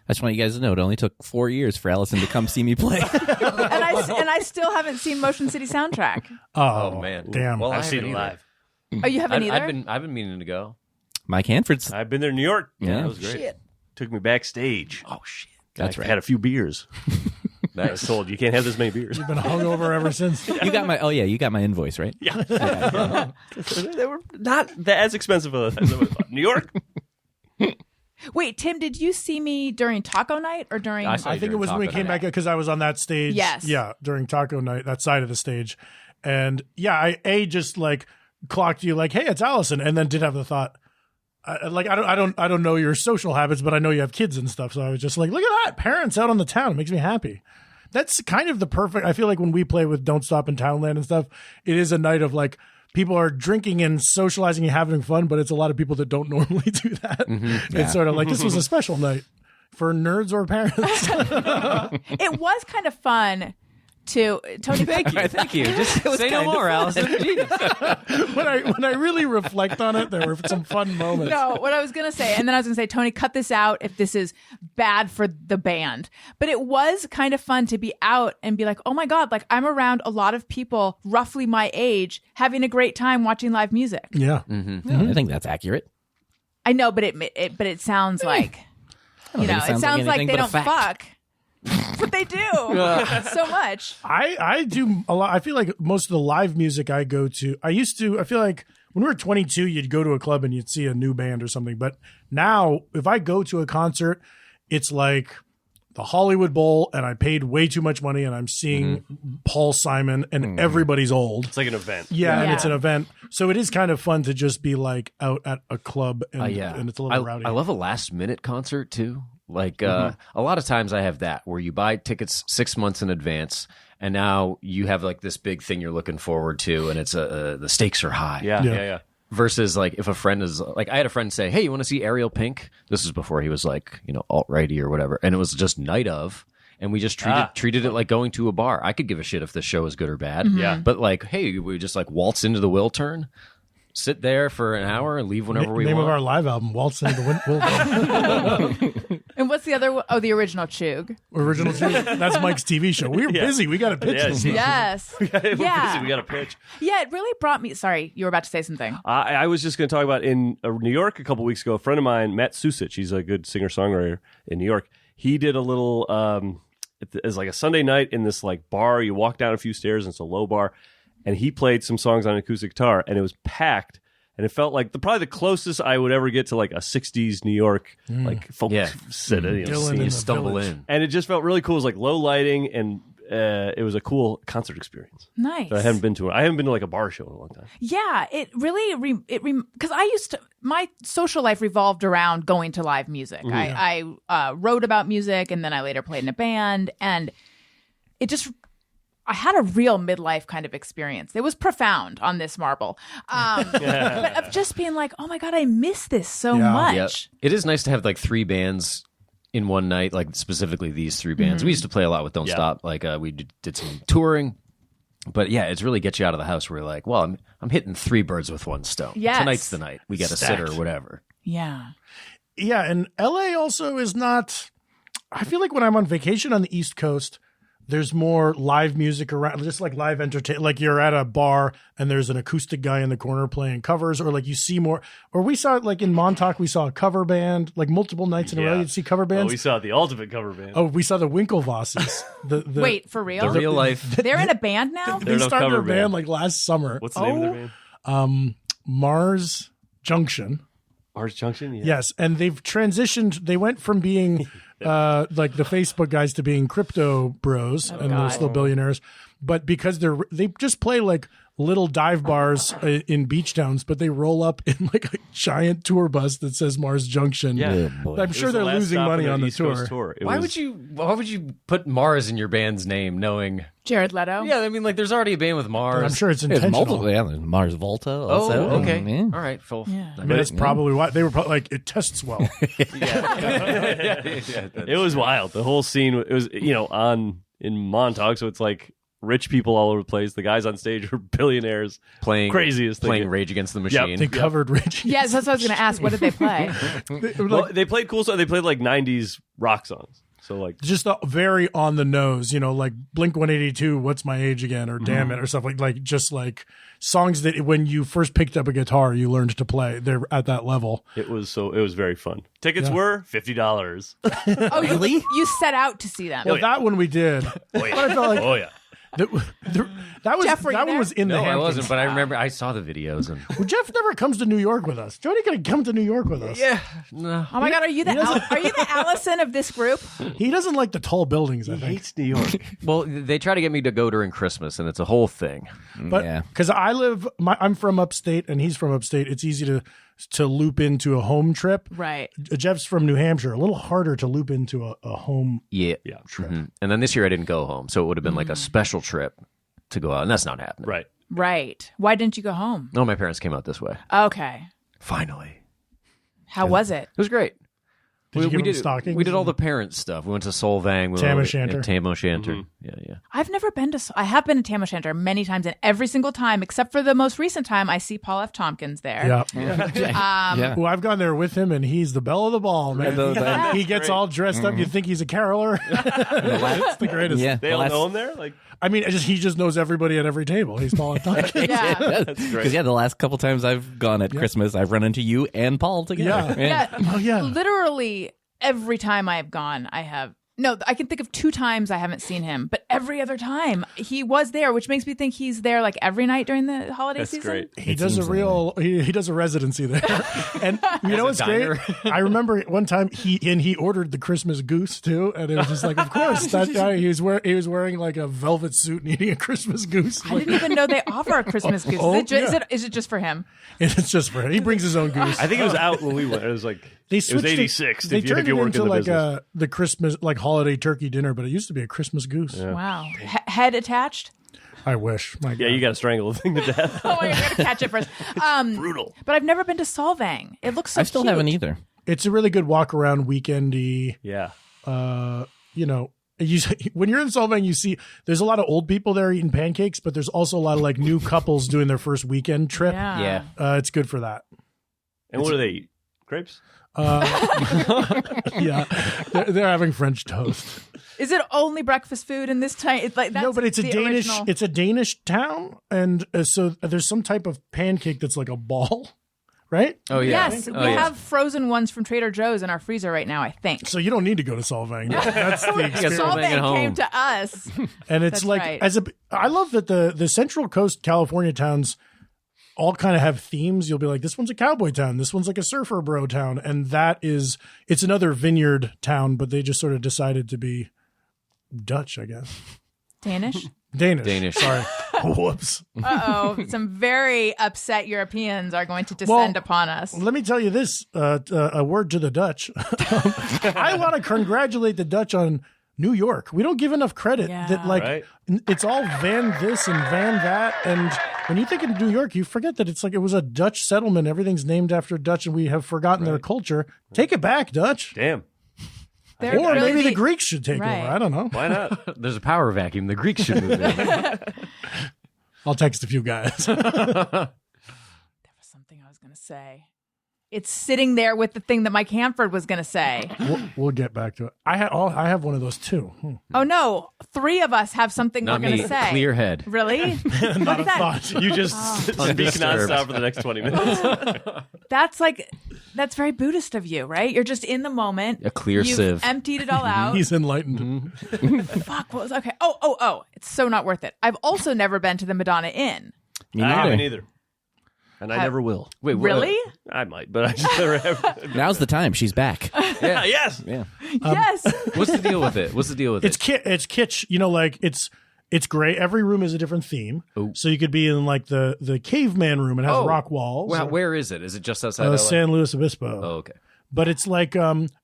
I just want you guys to know it only took 4 years for Allison to come see me play. And I still haven't seen Motion City Soundtrack. Oh, man. Damn. Well, I I've seen it haven't either. live. Oh, you haven't either? I've been meaning to go. Mike Hanford's. I've been there in New York. Yeah. That was great. Took me backstage. Oh shit. That's I right. had a few beers. I was told you can't have this many beers. Been hungover ever since. You got my. Oh yeah, you got my invoice, right? Yeah. They were not as expensive as I thought. New York? Wait, Tim, did you see me during Taco Night or during? I saw I think it was when we came back because I was on that stage. Yes. Yeah, during Taco Night, that side of the stage. And yeah, I just like clocked you like, hey, it's Allison. And then did have the thought, I don't know your social habits, but I know you have kids and stuff. So I was just like, look at that, parents out on the town. It makes me happy. That's kind of the perfect. I feel like when we play with Don't Stop in Townland and stuff, it is a night of like people are drinking and socializing and having fun, but it's a lot of people that don't normally do that. It's sort of like this was a special night for nerds or parents. It was kind of fun to Tony. Thank you. Just say no more, Allison. Jeez. when I really reflect on it, there were some fun moments. No, what I was going to say, and then I was going to say, Tony, cut this out if this is bad for the band. But it was kind of fun to be out and be like, oh my God, like I'm around a lot of people roughly my age having a great time watching live music. Yeah. I think that's accurate. I know, but it sounds like, it sounds like they don't fuck. But they do so much. I do a lot. I feel like most of the live music I go to, I feel like when we were 22, you'd go to a club and you'd see a new band or something. But now if I go to a concert, it's like the Hollywood Bowl and I paid way too much money and I'm seeing Paul Simon and everybody's old. It's like an event. Yeah, and it's an event. So it is kind of fun to just be like out at a club and it's a little rowdy. I love a last minute concert too. Like a lot of times I have that where you buy tickets 6 months in advance and now you have like this big thing you're looking forward to and it's the stakes are high. Yeah. Versus like if a friend is like, I had a friend say, hey, you want to see Ariel Pink? This is before he was like, alt-righty or whatever. And it was just night of. And we just treated it like going to a bar. I could give a shit if the show is good or bad. Yeah. But like, hey, we just like waltz into the Will Turn. Sit there for an hour and leave whenever we want. Name of our live album, Waltz into the Wind. And what's the other one? Oh, the original Chug. Original Chug. That's Mike's TV show. We were busy. We got to pitch this. Yes. We're busy. We got a pitch. Yeah, it really brought me. Sorry, you were about to say something. I was just going to talk about in New York a couple weeks ago. A friend of mine, Matt Susich, he's a good singer-songwriter in New York. He did a little, it's like a Sunday night in this like bar. You walk down a few stairs and it's a low bar. And he played some songs on an acoustic guitar, and it was packed. And it felt like probably the closest I would ever get to like a 60s New York like folk city. You stumble in. And it just felt really cool. It was like low lighting, and it was a cool concert experience. Nice. I haven't been to like a bar show in a long time. Yeah, it really because my social life revolved around going to live music. I wrote about music, and then I later played in a band, and I had a real midlife kind of experience. It was profound on this marble. But of just being like, oh my God, I miss this so much. Yep. It is nice to have like 3 bands in one night, like specifically these 3 bands. We used to play a lot with Don't Stop. Like we did some touring. But yeah, it's really gets you out of the house where you're like, well, I'm hitting 3 birds with one stone. Yes. Tonight's the night. We got a sitter or whatever. Yeah. Yeah, and LA also is not. I feel like when I'm on vacation on the East Coast, there's more live music around, just like live entertainment. Like you're at a bar and there's an acoustic guy in the corner playing covers, or like you see more. Or we saw like in Montauk, we saw a cover band, like multiple nights in a row. You'd see cover bands. Oh, we saw the ultimate cover band. Oh, we saw the Winklevosses. Wait, for real? The real life. They're in a band now? They started a band like last summer. What's the name of their band? Mars Junction. Mars Junction? Yeah. Yes, and they've transitioned. They went from being like the Facebook guys to being crypto bros, and they're still billionaires. But because they just play like little dive bars in beach towns, but they roll up in like a giant tour bus that says Mars Junction. Yeah, I'm sure they're losing money on the tour. Why would you put Mars in your band's name, knowing Jared Leto? Yeah, I mean, like there's already a band with Mars. I'm sure it's There's intentional. multiple. Yeah, there's Mars Volta also. Oh, okay. Yeah. All right, Phil. Yeah. I mean, that's probably why they were probably like, it tests well. It was wild. The whole scene, it was, in Montauk, so it's like rich people all over the place. The guys on stage are billionaires, playing craziest thing. Playing Rage Against the Machine. They covered Rage. Yes, that's what I was going to ask. What did they play? Well, they played cool stuff. They played like 90s rock songs. So like just very on the nose, like Blink 182, What's My Age Again, or Damn It, or stuff like just like songs that when you first picked up a guitar, you learned to play. They're at that level. It was very fun. Tickets were $50. Oh, really? You set out to see them. Well, that one we did. But I felt like, yeah. Jeff, were you that one there? was in the No, I Hamptons. wasn't, but I remember I saw the videos. And Well, Jeff never comes to New York with us. Jody could come to New York with us. yeah, no. Oh my God, are you the Allison of this group? He doesn't like the tall buildings, I think. Hates New York. Well, they try to get me to go during Christmas, and it's a whole thing. But because I'm from upstate and he's from upstate, it's easy to to loop into a home trip. Right. Jeff's from New Hampshire, a little harder to loop into a home Yeah. trip. And then this year I didn't go home, so it would have been like a special trip to go out, and that's not happening. Right. Right. Why didn't you go home? No, my parents came out this way. Okay. Finally. How was it? It was great. Did you give them did stockings? We did all the parent stuff. We went to Solvang. Tam O'Shanter. Tam O'Shanter. Yeah. I've never been to. I have been to Tam O'Shanter many times, and every single time, except for the most recent time, I see Paul F. Tompkins there. Yeah. Well, I've gone there with him, and he's the belle of the ball, man. He gets all dressed up. You think he's a caroler. It's the greatest. Yeah, They all know him there? Like, I mean, he just knows everybody at every table. He's Paul F. Tompkins. Yeah. that's great. Because the last couple times I've gone at Christmas, I've run into you and Paul together. Yeah. Oh, yeah. Literally every time I've gone, I can think of 2 times I haven't seen him, but every other time he was there, which makes me think he's there like every night during the holiday That's season. great. He does he does a residency there. And you know what's great? I remember one time he ordered the Christmas goose too, and it was just like, of course, that guy he was wearing like a velvet suit and eating a Christmas goose. I didn't even know they offer a Christmas goose. Is it just for him? It's just for him. He brings his own goose. I think it was out when we went. It was like They it was switched it- 86. They if you turned it work into in the like business. the Christmas holiday turkey dinner, but it used to be a Christmas goose. Wow. Head attached? I wish. My Yeah, God. you got to strangle the thing to death. Oh my God, I gotta catch it first. Brutal. But I've never been to Solvang. It looks so I still cute. haven't either. It's a really good walk around weekendy. Yeah. When you're in Solvang, you see there's a lot of old people there eating pancakes, but there's also a lot of like new couples doing their first weekend trip. Yeah. It's good for that. And what do they eat? Grapes? Yeah, they're having French toast. Is it only breakfast food in this time? It's like that's No, but it's a the Danish. original- It's a Danish town, and so there's some type of pancake that's like a ball, right? Oh yeah. Yes, we have frozen ones from Trader Joe's in our freezer right now, I think. So you don't need to go to Solvang. That's the experience. Solvang at Solvang home. came to us. And it's That's like right. I love that the Central Coast California towns all kind of have themes. You'll be like, this one's a cowboy town, this one's like a surfer bro town, and it's another vineyard town, but they just sort of decided to be Dutch, I guess. Danish? Danish. Sorry. Whoops. Uh-oh. Some very upset Europeans are going to descend upon us. Let me tell you this, a word to the Dutch. I want to congratulate the Dutch on New York. We don't give enough credit that Right. it's all Van this and Van that. And when you think of New York, you forget that it's like it was a Dutch settlement. Everything's named after Dutch and we have forgotten their culture. Take it back, Dutch. Damn. They're Or really maybe the Greeks should take Right. over. I don't know. Why not? There's a power vacuum. The Greeks should move in. I'll text a few guys. There was something I was going to say. It's sitting there with the thing that Mike Hanford was going to say. we'll get back to it. I have one of those too. Oh, no. 3 of us have something Not we're going me. to say. Clear head. Really? Not a that? thought. You just speak Undisturbed. nonstop for the next 20 minutes. That's very Buddhist of you, right? You're just in the moment. A clear You've sieve. emptied it all out. He's enlightened. Fuck, what was okay? Oh, it's so not worth it. I've also never been to the Madonna Inn. Me I neither. haven't either. And I never will. Wait, what? Really? I might, but I just never have. Now's the time. She's back. Yeah, yes. Yeah. Yes. What's the deal with it? What's the deal with It's it? it's kitsch. Like it's great. Every room is a different theme. Oh. So you could be in like the caveman room. It has rock walls. Well, where is it? Is it just outside LA? San Luis Obispo. Oh, okay. But it's like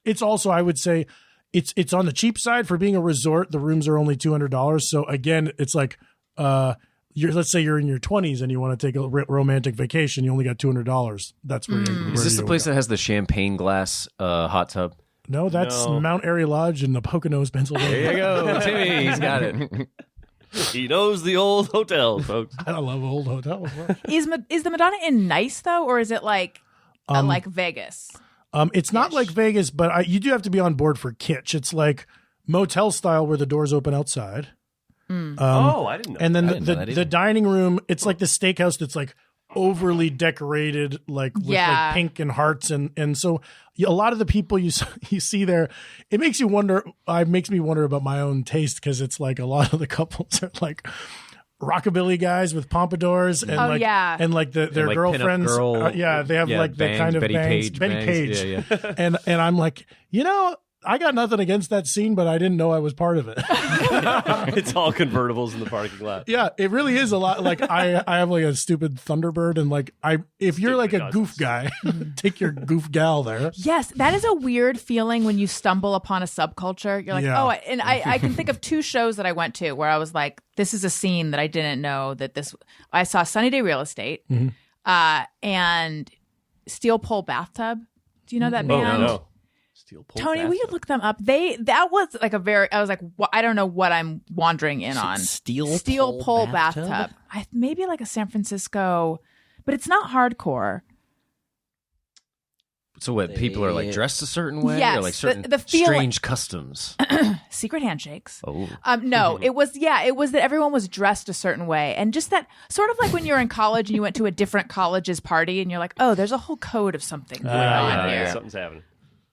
it's also, I would say, it's on the cheap side for being a resort. The rooms are only $200. So again, it's like let's say you're in your 20s and you want to take a romantic vacation. You only got $200. That's where you. Is this the place that has the champagne glass hot tub? No, that's No. Mount Airy Lodge in the Poconos, Pennsylvania. There you go, Timmy. He's got it. He knows the old hotels, folks. I love old hotels. Is the Madonna Inn nice though, or is it like Vegas? It's not like Vegas, but you do have to be on board for kitsch. It's like motel style where the doors open outside. I didn't know. And then I didn't know that the either. dining room, it's like the steakhouse that's like overly decorated, like with Yeah. like pink and hearts, and so a lot of the people you see there, it makes you wonder. It makes me wonder about my own taste because it's like a lot of the couples are like rockabilly guys with pompadours and Oh, like yeah. and like their like, girlfriends. pinup girl, they have like the bangs, kind of Betty bangs, Page Betty bangs. Page, Yeah. and I'm like, I got nothing against that scene, but I didn't know I was part of it. It's all convertibles in the parking lot. Yeah, it really is a lot. Like I have like a stupid Thunderbird, and like if you're like a goof guy, take your goof gal there. Yes, that is a weird feeling when you stumble upon a subculture. You're like, Yeah. oh, and I can think of 2 shows that I went to where I was like, this is a scene that I didn't know that this. I saw Sunny Day Real Estate and Steel Pole Bathtub. Do you know that band? No. Steel pole Tony, will you bathtub. look them up? That was like I was like, I don't know what I'm wandering in on. Steel Pole bathtub? Bathtub. Maybe like a San Francisco, but it's not hardcore. So what? People are like dressed a certain way, Yes, or like certain the feeling- strange customs. Secret handshakes. Oh, No, it was that everyone was dressed a certain way. And just that sort of like when you're in college and you went to a different college's party and you're like, oh, there's a whole code of something going on here. Something's happening.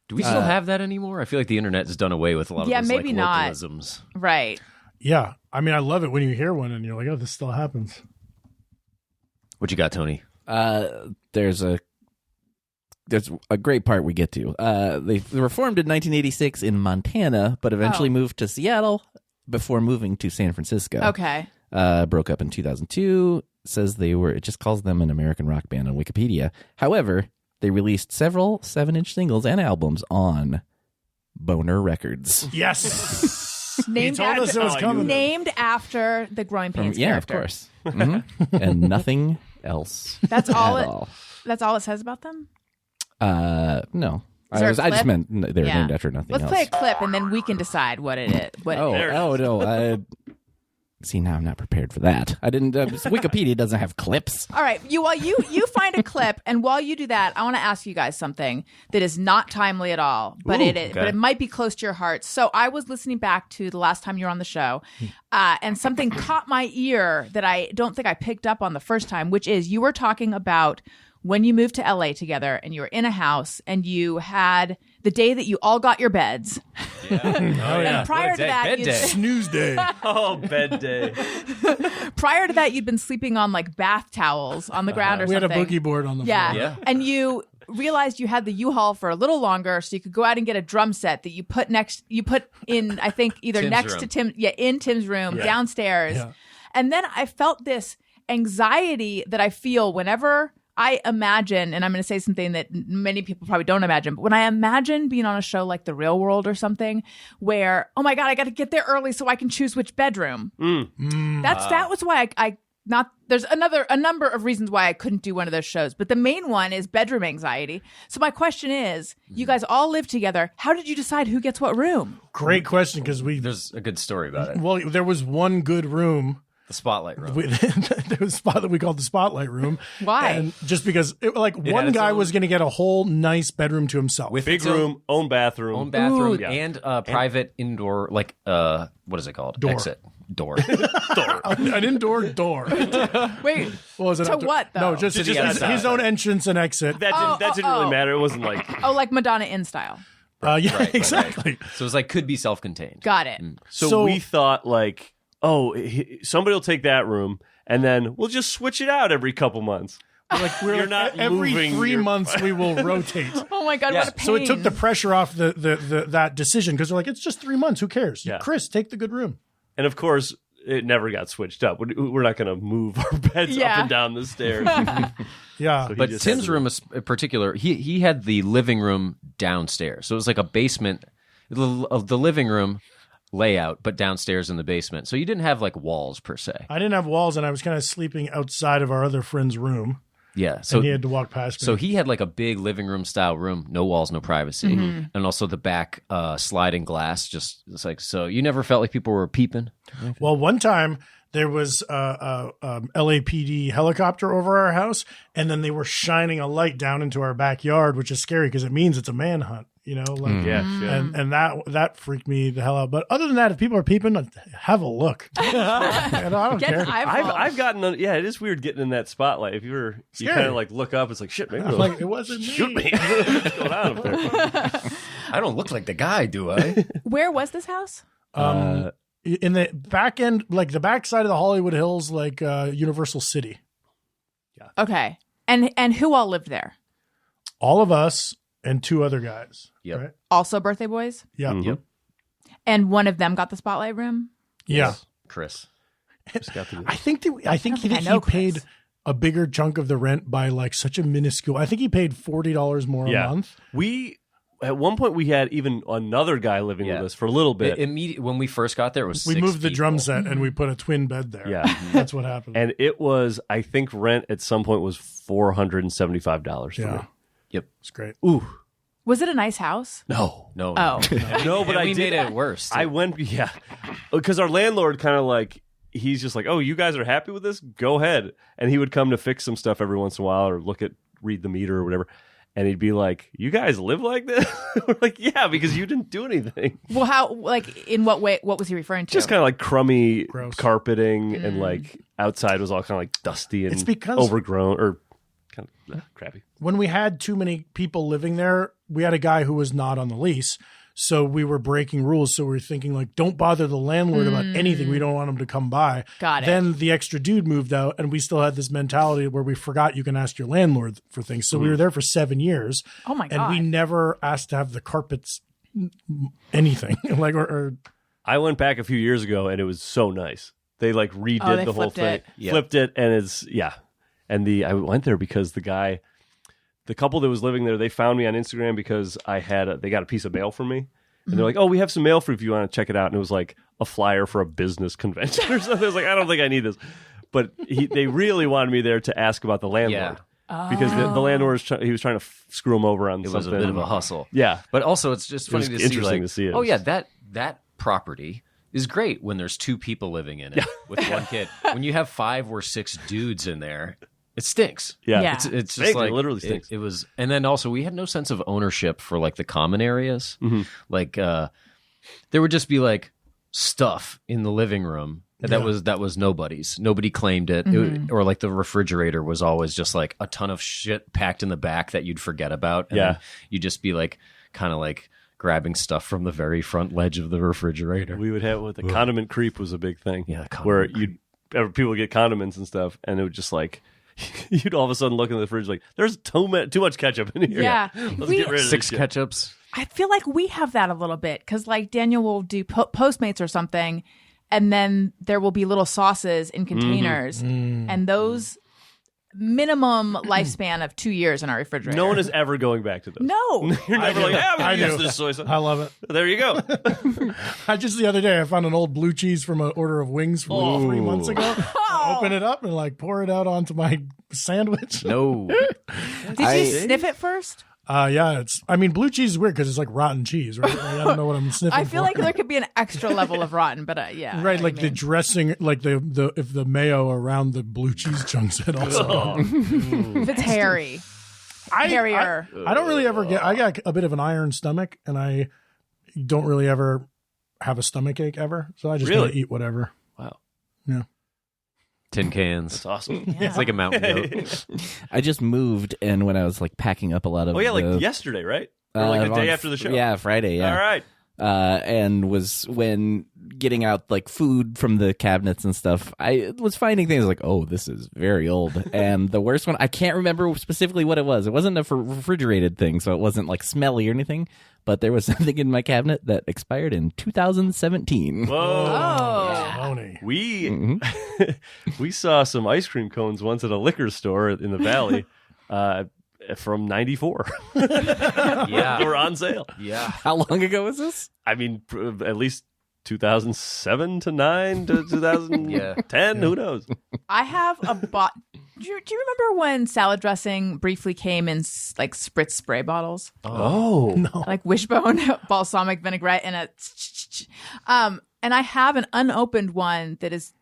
do we still have that anymore? I feel like the internet has done away with a lot of Yeah, those maybe like not. localisms. Right. Yeah, I mean, I love it when you hear one and you're like, oh, this still happens. What you got, Tony? There's a great part we get to. They were formed in 1986 in Montana, but eventually moved to Seattle before moving to San Francisco. Okay. Broke up in 2002. Says it just calls them an American rock band on Wikipedia. However, they released several 7-inch singles and albums on Boner Records. Yes. Named told us it was coming. Named after the Growing Pains Yeah, of character. course. And nothing else. That's all at it. all. That's all it says about them. No. Is there a I just clip? meant they were Yeah. named after nothing Let's else. play a clip and then we can decide what it is. No. See, now I'm not prepared for that. I didn't. Wikipedia doesn't have clips. All right, while you find a clip, and while you do that, I want to ask you guys something that is not timely at all, but but it might be close to your heart. So I was listening back to the last time you were on the show, and something caught my ear that I don't think I picked up on the first time, which is you were talking about when you moved to LA together and you were in a house and you had the day that you all got your beds. And prior to that, bed day. Snooze day. Oh, bed day. prior to that, you'd been sleeping on like bath towels on the ground or We had something. a boogie board on the Yeah. floor. Yeah. And you realized you had the U-Haul for a little longer so you could go out and get a drum set that you put in, I think, either Tim's next room. to Tim, in Tim's room, downstairs. Yeah. And then I felt this anxiety that I feel whenever I imagine, and I'm going to say something that many people probably don't imagine, but when I imagine being on a show like The Real World or something where, oh my God, I got to get there early so I can choose which bedroom. That was why there's a number of reasons why I couldn't do one of those shows, but the main one is bedroom anxiety. So my question is, you guys all live together. How did you decide who gets what room? Great question, because There's a good story about it. well, there was one good room. The spotlight room. There was a spot that we called the spotlight room. Why? And just because one its guy own- was going to get a whole nice bedroom to himself. With Big its own- room, own bathroom. own bathroom, Yeah. and private indoor, like what is it called? Door. Exit door. an indoor door. Wait, What was it? To what, though? No, just To the his outside. own entrance and exit. That didn't really matter. It wasn't like oh, like Madonna in style. Yeah, Right, exactly. right. So it's like could be self-contained. Got it. so we thought like, somebody will take that room, and then we'll just switch it out every couple months. You're not every moving 3 your- months we will rotate. Oh my God, Yeah. what a pain. So it took the pressure off that decision, because they're like, it's just 3 months. Who cares? Yeah. Chris, take the good room. And of course, it never got switched up. We're not going to move our beds Yeah. up and down the stairs. Yeah. So he But just Tim's had to- room in particular, he had the living room downstairs. So it was like a basement of the living room layout, but downstairs in the basement. So you didn't have like walls per se. I didn't have walls, and I was kind of sleeping outside of our other friend's room, Yeah. So and he had to walk past me. So he had like a big living room style room, no walls, no privacy, and also the back sliding glass. Just it's like so you never felt like people were peeping. Well, one time there was a LAPD helicopter over our house, and then they were shining a light down into our backyard, which is scary because it means it's a manhunt. You know, like, Yeah, yeah. and that freaked me the hell out. But other than that, if people are peeping, have a look. I don't Get care. an eyeball. I've gotten it is weird getting in that spotlight. If you Scary. kind of like look up, it's like shit. Maybe I'm they'll like, it wasn't shoot me. What's going on up there? I don't look like the guy, do I? Where was this house? In the back end, like the back side of the Hollywood Hills, like Universal City. Okay. And who all lived there? All of us, and 2 other guys. Yep. Right? Also birthday boys? Yeah. Yep. And one of them got the spotlight room? Yeah. Chris. I think he know Chris. paid a bigger chunk of the rent by like such a minuscule. I think he paid $40 more a month. At one point, we had even another guy living with us for a little bit. When we first got there, it was We 6 moved the drum people. set and we put a twin bed there. Yeah. That's what happened. And it was, I think, rent at some point was $475 for me. Yep. It's great. Ooh. Was it a nice house? No. No. Oh. No, but And I we did. made it worse. I went, because our landlord kind of like, he's just like, oh, you guys are happy with this? Go ahead. And he would come to fix some stuff every once in a while or read the meter or whatever. And he'd be like, you guys live like this? We're like, yeah, because you didn't do anything. Well, how, like, in what way, what was he referring to? Just kind of like crummy Gross. carpeting and like outside was all kind of like dusty and It's because- overgrown or kind of crappy. When we had too many people living there, we had a guy who was not on the lease. So we were breaking rules. So we were thinking like, don't bother the landlord about anything. We don't want him to come by. Got it. Then the extra dude moved out and we still had this mentality where we forgot you can ask your landlord for things. So we were there for 7 years. Oh my And God. we never asked to have the carpets anything. like or I went back a few years ago and it was so nice. They like redid Oh, they the whole flipped thing, it. Yeah. flipped it, and it's And I went there because the couple that was living there, they found me on Instagram because they got a piece of mail from me, and they're like, "Oh, we have some mail for you if you want to check it out." And it was like a flyer for a business convention or something. I was like, "I don't think I need this," but they really wanted me there to ask about the landlord. Because the landlord he was trying to screw him over on It something. was a bit of a hustle. Yeah. But also, it's just funny was to see. interesting Like, to see it. Oh yeah, that property is great when there's 2 people living in it with 1 kid. When you have 5 or 6 dudes in there, it stinks. Yeah. Yeah. It's Stinks. just like It literally stinks. It was, and then also we had no sense of ownership for like the common areas. Like there would just be like stuff in the living room that was nobody's. Nobody claimed it. Or like the refrigerator was always just like a ton of shit packed in the back that you'd forget about. And then you'd just be like kind of like grabbing stuff from the very front ledge of the refrigerator. We would have the condiment creep was a big thing. Yeah, where condiment people would get condiments and stuff, and it would just like you'd all of a sudden look in the fridge like there's too much ketchup in here. Yeah. Let's get rid of 6 this shit. ketchups. I feel like we have that a little bit because, like, Daniel will do Postmates or something, and then there will be little sauces in containers, and those minimum lifespan of 2 years in our refrigerator. No one is ever going back to those. No. You're never like, yeah, I we use do. this soy sauce. I love it. There you go. I just the other day I found an old blue cheese from an order of wings from like 3 months ago. Open it up and like pour it out onto my sandwich. No. Did you sniff it first? Yeah, blue cheese is weird because it's like rotten cheese, right? Like, I don't know what I'm sniffing. I feel for. like there could be an extra level of rotten, but yeah. I know right, what like you the mean. dressing, like the if the mayo around the blue cheese chunks had also. gone. If it's hairy. Hairier. I don't really ever I got a bit of an iron stomach, and I don't really ever have a stomach ache ever, so I just Really? gotta eat whatever. Wow. Yeah. Tin cans. That's awesome. It's like a mountain goat. I just moved, and when I was like packing up a lot of Oh yeah, like the, yesterday, right? Or like the on day after the show. Yeah, Friday. Yeah. All right. And was when getting out like food from the cabinets and stuff, I was finding things like, oh, this is very old. And the worst one, I can't remember specifically what it was. It wasn't a refrigerated thing, so it wasn't like smelly or anything. But there was something in my cabinet that expired in 2017. Whoa. Oh. Tony. We we saw some ice cream cones once at a liquor store in the valley from '94. Yeah. They were on sale. Yeah. How long ago was this? I mean, at least 2007 to 9 to 2010. Who knows? I have a bot. Do you remember when salad dressing briefly came in like spritz spray bottles? Oh. No. Like Wishbone balsamic vinaigrette and and I have an unopened one that is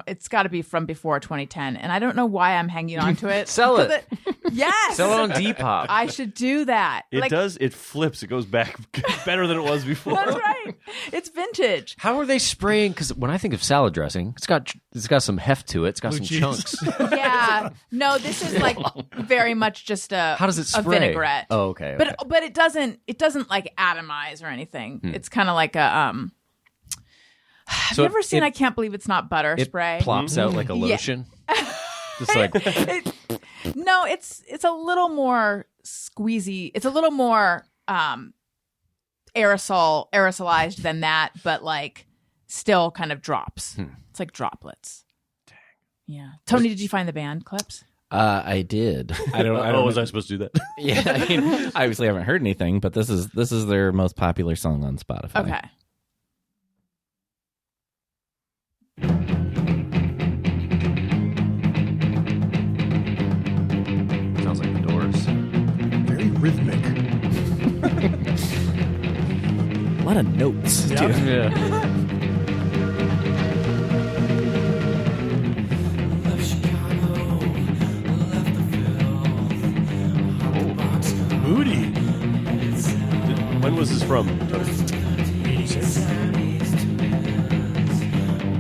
it's got to be from before 2010, and I don't know why I'm hanging on to it. Sell it. Yes. Sell it on Depop. I should do that. It does. It flips. It goes back better than it was before. That's right. It's vintage. How are they spraying? Because when I think of salad dressing, it's got some heft to it. It's got Blue some cheese. chunks. Yeah. No, this is like very much just a How does it a spray? vinaigrette. Oh, okay. But it doesn't like atomize or anything. It's kind of like a Have you ever seen I Can't Believe It's Not Butter it spray? plops out like a Yeah. lotion. Just like No, it's a little more squeezy. It's a little more aerosolized than that, but like still kind of drops. It's like droplets. Dang. Yeah. Tony, did you find the band clips? I did. I don't. Was I supposed to do that? Yeah, I mean, obviously I haven't heard anything, but this is their most popular song on Spotify. Okay. Sounds like the Doors. Very rhythmic. A lot of notes, too. Yeah. Moody. When was this from? 86.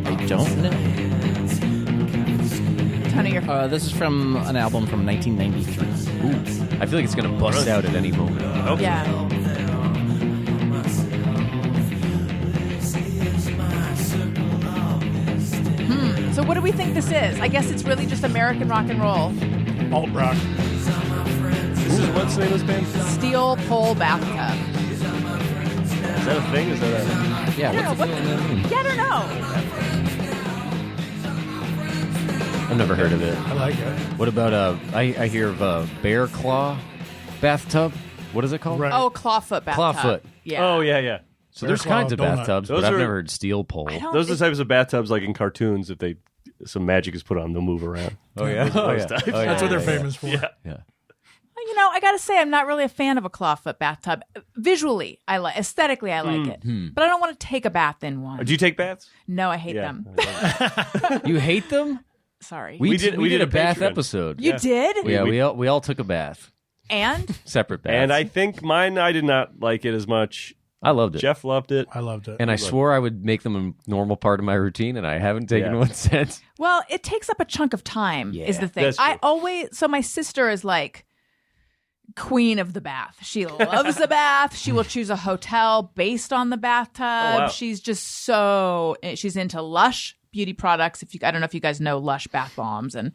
I don't know. Tony, you're This is from an album from 1993. Ooh, I feel like it's going to bust out at any moment. yeah. So what do we think this is? I guess it's really just American rock and roll. Alt rock. This is what's the name of this band? Steel pole bathtub. Is that a thing? Is that a... Yeah, I don't know. Yeah, I don't know. I've never heard of it. I like it. What about I hear of a bear claw bathtub. What is it called? Right. Oh, clawfoot bathtub. Clawfoot. Yeah. Oh, yeah. So there's Bear kinds of claw donut. bathtubs, Those but I've are- never heard steel pole. I don't- Those are the types of bathtubs like in cartoons. If some magic is put on, they'll move around. Oh yeah, Those types. That's what they're famous for. Yeah. Yeah. You know, I gotta say, I'm not really a fan of a clawfoot bathtub. Visually, I like. Aesthetically, I like it, but I don't want to take a bath in one. Do you take baths? No, I hate Yeah. them. You hate them? Sorry, We did did a a bath Patreon. episode. you did, Yeah, we all took a bath, and separate baths, And I think mine, I did not like it as much. I loved it. Jeff loved it. I loved it. And I swore I would make them a normal part of my routine, and I haven't taken Yeah. one since. well, it takes up a chunk of time. Is the thing. that's true. I always so my sister is like queen of the bath. She loves the bath. She will choose a hotel based on the bathtub. wow. She's just she's into Lush beauty products. I don't know if you guys know Lush bath bombs, and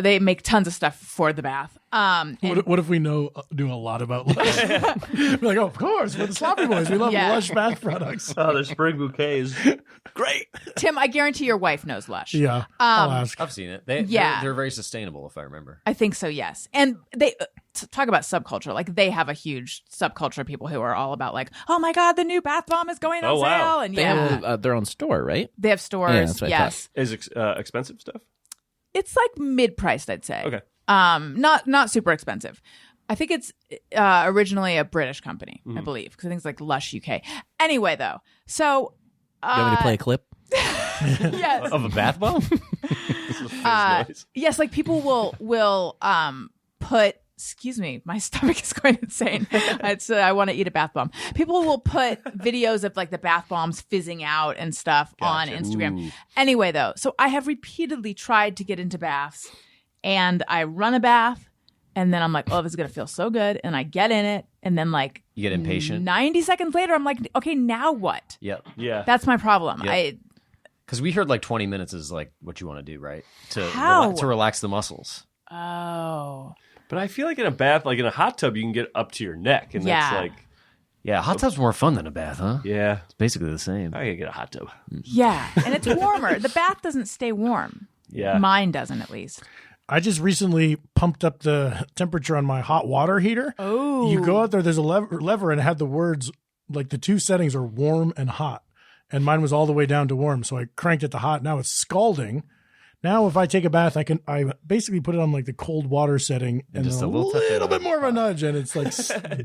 they make tons of stuff for the bath. And- What if we knew a lot about Lush? We're like, oh, of course, we're the Sloppy Boys. We love Yeah. Lush bath products. Oh, the spring bouquets. Great. Tim, I guarantee your wife knows Lush. Yeah, I'll ask. I've seen it. Yeah. They're very sustainable, if I remember. I think so, yes. And they talk about subculture. Like, they have a huge subculture of people who are all about, like, oh my God, the new bath bomb is going on Oh, wow. sale. And They have their own store, right? they have stores. Yeah, that's what I yes. Is expensive stuff? It's like mid-priced, I'd say. Okay. Not super expensive. I think it's originally a British company, I believe, because I think it's like Lush UK. Anyway, though, so You want me to play a clip? yes, Of a bath bomb? Noise. yes, like people will put. Excuse me, my stomach is going insane. I want to eat a bath bomb. People will put videos of like the bath bombs fizzing out and stuff on Instagram. Anyway, though, so I have repeatedly tried to get into baths, and I run a bath, and then I'm like, oh, this is gonna feel so good, and I get in it, and then like You get impatient? 90 seconds later, I'm like, okay, now what? Yep. Yeah. That's my problem. Yep. Because we heard like 20 minutes is like what you want to do, right? To How? to relax the muscles. Oh. But I feel like in a bath, like in a hot tub, you can get up to your neck. And Yeah. that's like, Yeah, hot tub's more fun than a bath, huh? yeah. It's basically the same. I can get a hot tub. Yeah, and it's warmer. The bath doesn't stay warm. Yeah. Mine doesn't, at least. I just recently pumped up the temperature on my hot water heater. Oh. You go out there, there's a lever, and it had the words, like the two settings are warm and hot. And mine was all the way down to warm. So I cranked it to hot. Now it's scalding. Now, if I take a bath, I basically put it on like the cold water setting and just then a a little touch little of bit more of a nudge, and it's like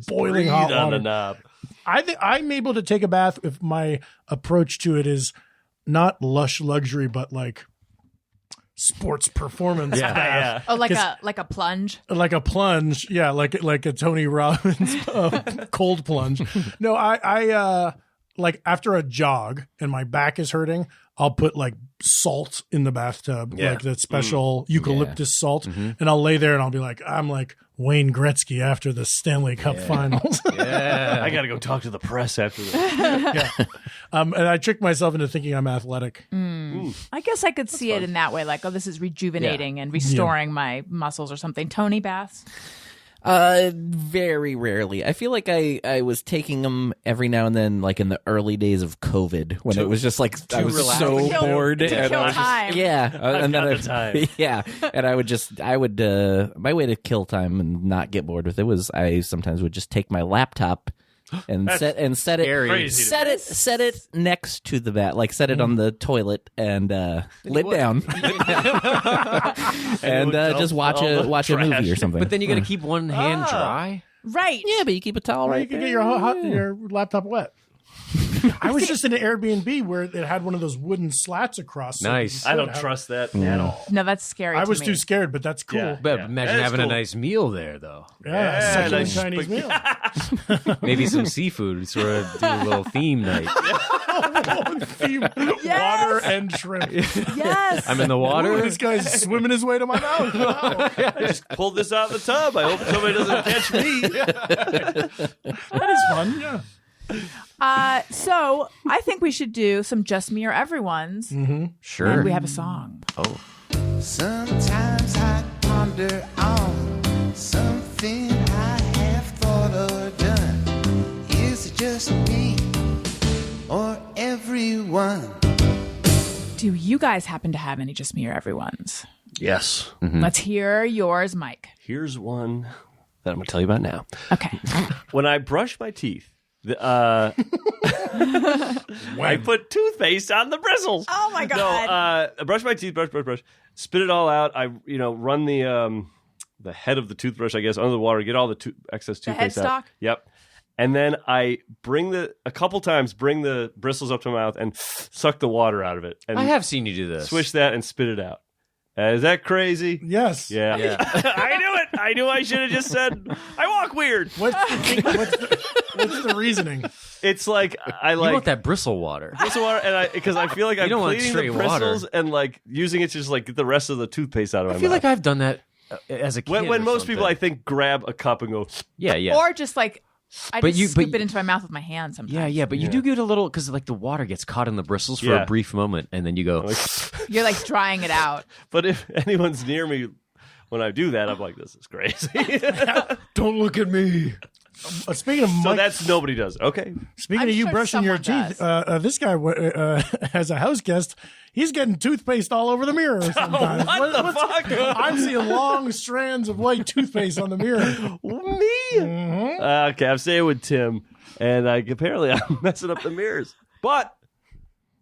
boiling Breathe hot on the water. knob. I think I'm able to take a bath if my approach to it is not lush luxury, but like sports performance bath. Yeah. Oh, like a plunge. Like a plunge, yeah, like a Tony Robbins cold plunge. No, I like after a jog and my back is hurting, I'll put like salt in the bathtub, Yeah. like that special eucalyptus salt, and I'll lay there and I'll be like, I'm like Wayne Gretzky after the Stanley Cup Finals. Yeah. I got to go talk to the press after this. And I tricked myself into thinking I'm athletic. I guess I could see it in that way, like, oh, this is rejuvenating and restoring my muscles or something. Tony Bass? Very rarely. I feel like I was taking them every now and then, like in the early days of COVID, when it was just like I was so bored. To kill time. Yeah, and then time. yeah, and I would my way to kill time and not get bored with it was I sometimes would just take my laptop and set it next to the bat, like set it on the toilet and lid down, and just watch a movie or something. But then you got to keep one hand dry. Right. Yeah, but you keep a towel Or right you can there. get your laptop wet. I was just in an Airbnb where it had one of those wooden slats across. so Nice. you I could don't have- trust that at all. No, that's scary. I was to too me. scared, but that's cool. Yeah. But imagine That is having cool. a nice meal there, though. Yeah, succulent nice Chinese meal. Maybe some seafood, sort of do a little theme night. Water and shrimp. Yes. I'm in the Ooh, water. this guy's swimming his way to my mouth. Wow. I just pulled this out of the tub. I hope somebody doesn't catch me. That is fun. Yeah. So I think we should do some Just Me or Everyone's. Sure. And we have a song. Sometimes I ponder on something I have thought or done. Is it just me or everyone? Do you guys happen to have any Just Me or Everyone's? Yes. Let's hear yours, Mike. Here's one that I'm going to tell you about now. Okay. When I brush my teeth, I put toothpaste on the bristles. Oh my God. No, I brush my teeth, brush, spit it all out. I run the head of the toothbrush, I guess, under the water, get all the excess toothpaste out. headstock? Yep. And then I bring the bristles up to my mouth and suck the water out of it. And I have seen you do this. swish that and spit it out. Is that crazy? Yes. Yeah. I knew it. I knew I should have just said, I walk weird. What's the reasoning? It's like, I You like want that bristle water. bristle water, and because I feel like I'm don't want cleaning straight the bristles water. and like using it to just like get the rest of the toothpaste out of my I feel mouth. like I've done that as a kid. when or most people, I something. think, grab a cup and go, Yeah. Or just like, I But just you- scoop it into my mouth with my hand sometimes. Yeah, but you do get a little, because like the water gets caught in the bristles for Yeah. a brief moment, and then you go, You're like drying it out. but if anyone's near me when I do that, I'm like, this is crazy. don't look at me. Speaking of So Mike, that's nobody does. Okay. speaking I'm of you sure brushing your someone teeth, does. this guy has a house guest. He's getting toothpaste all over the mirror sometimes. What the fuck? I'm seeing long strands of white toothpaste on the mirror. Me? Okay, I'm staying with Tim, and apparently I'm messing up the mirrors. But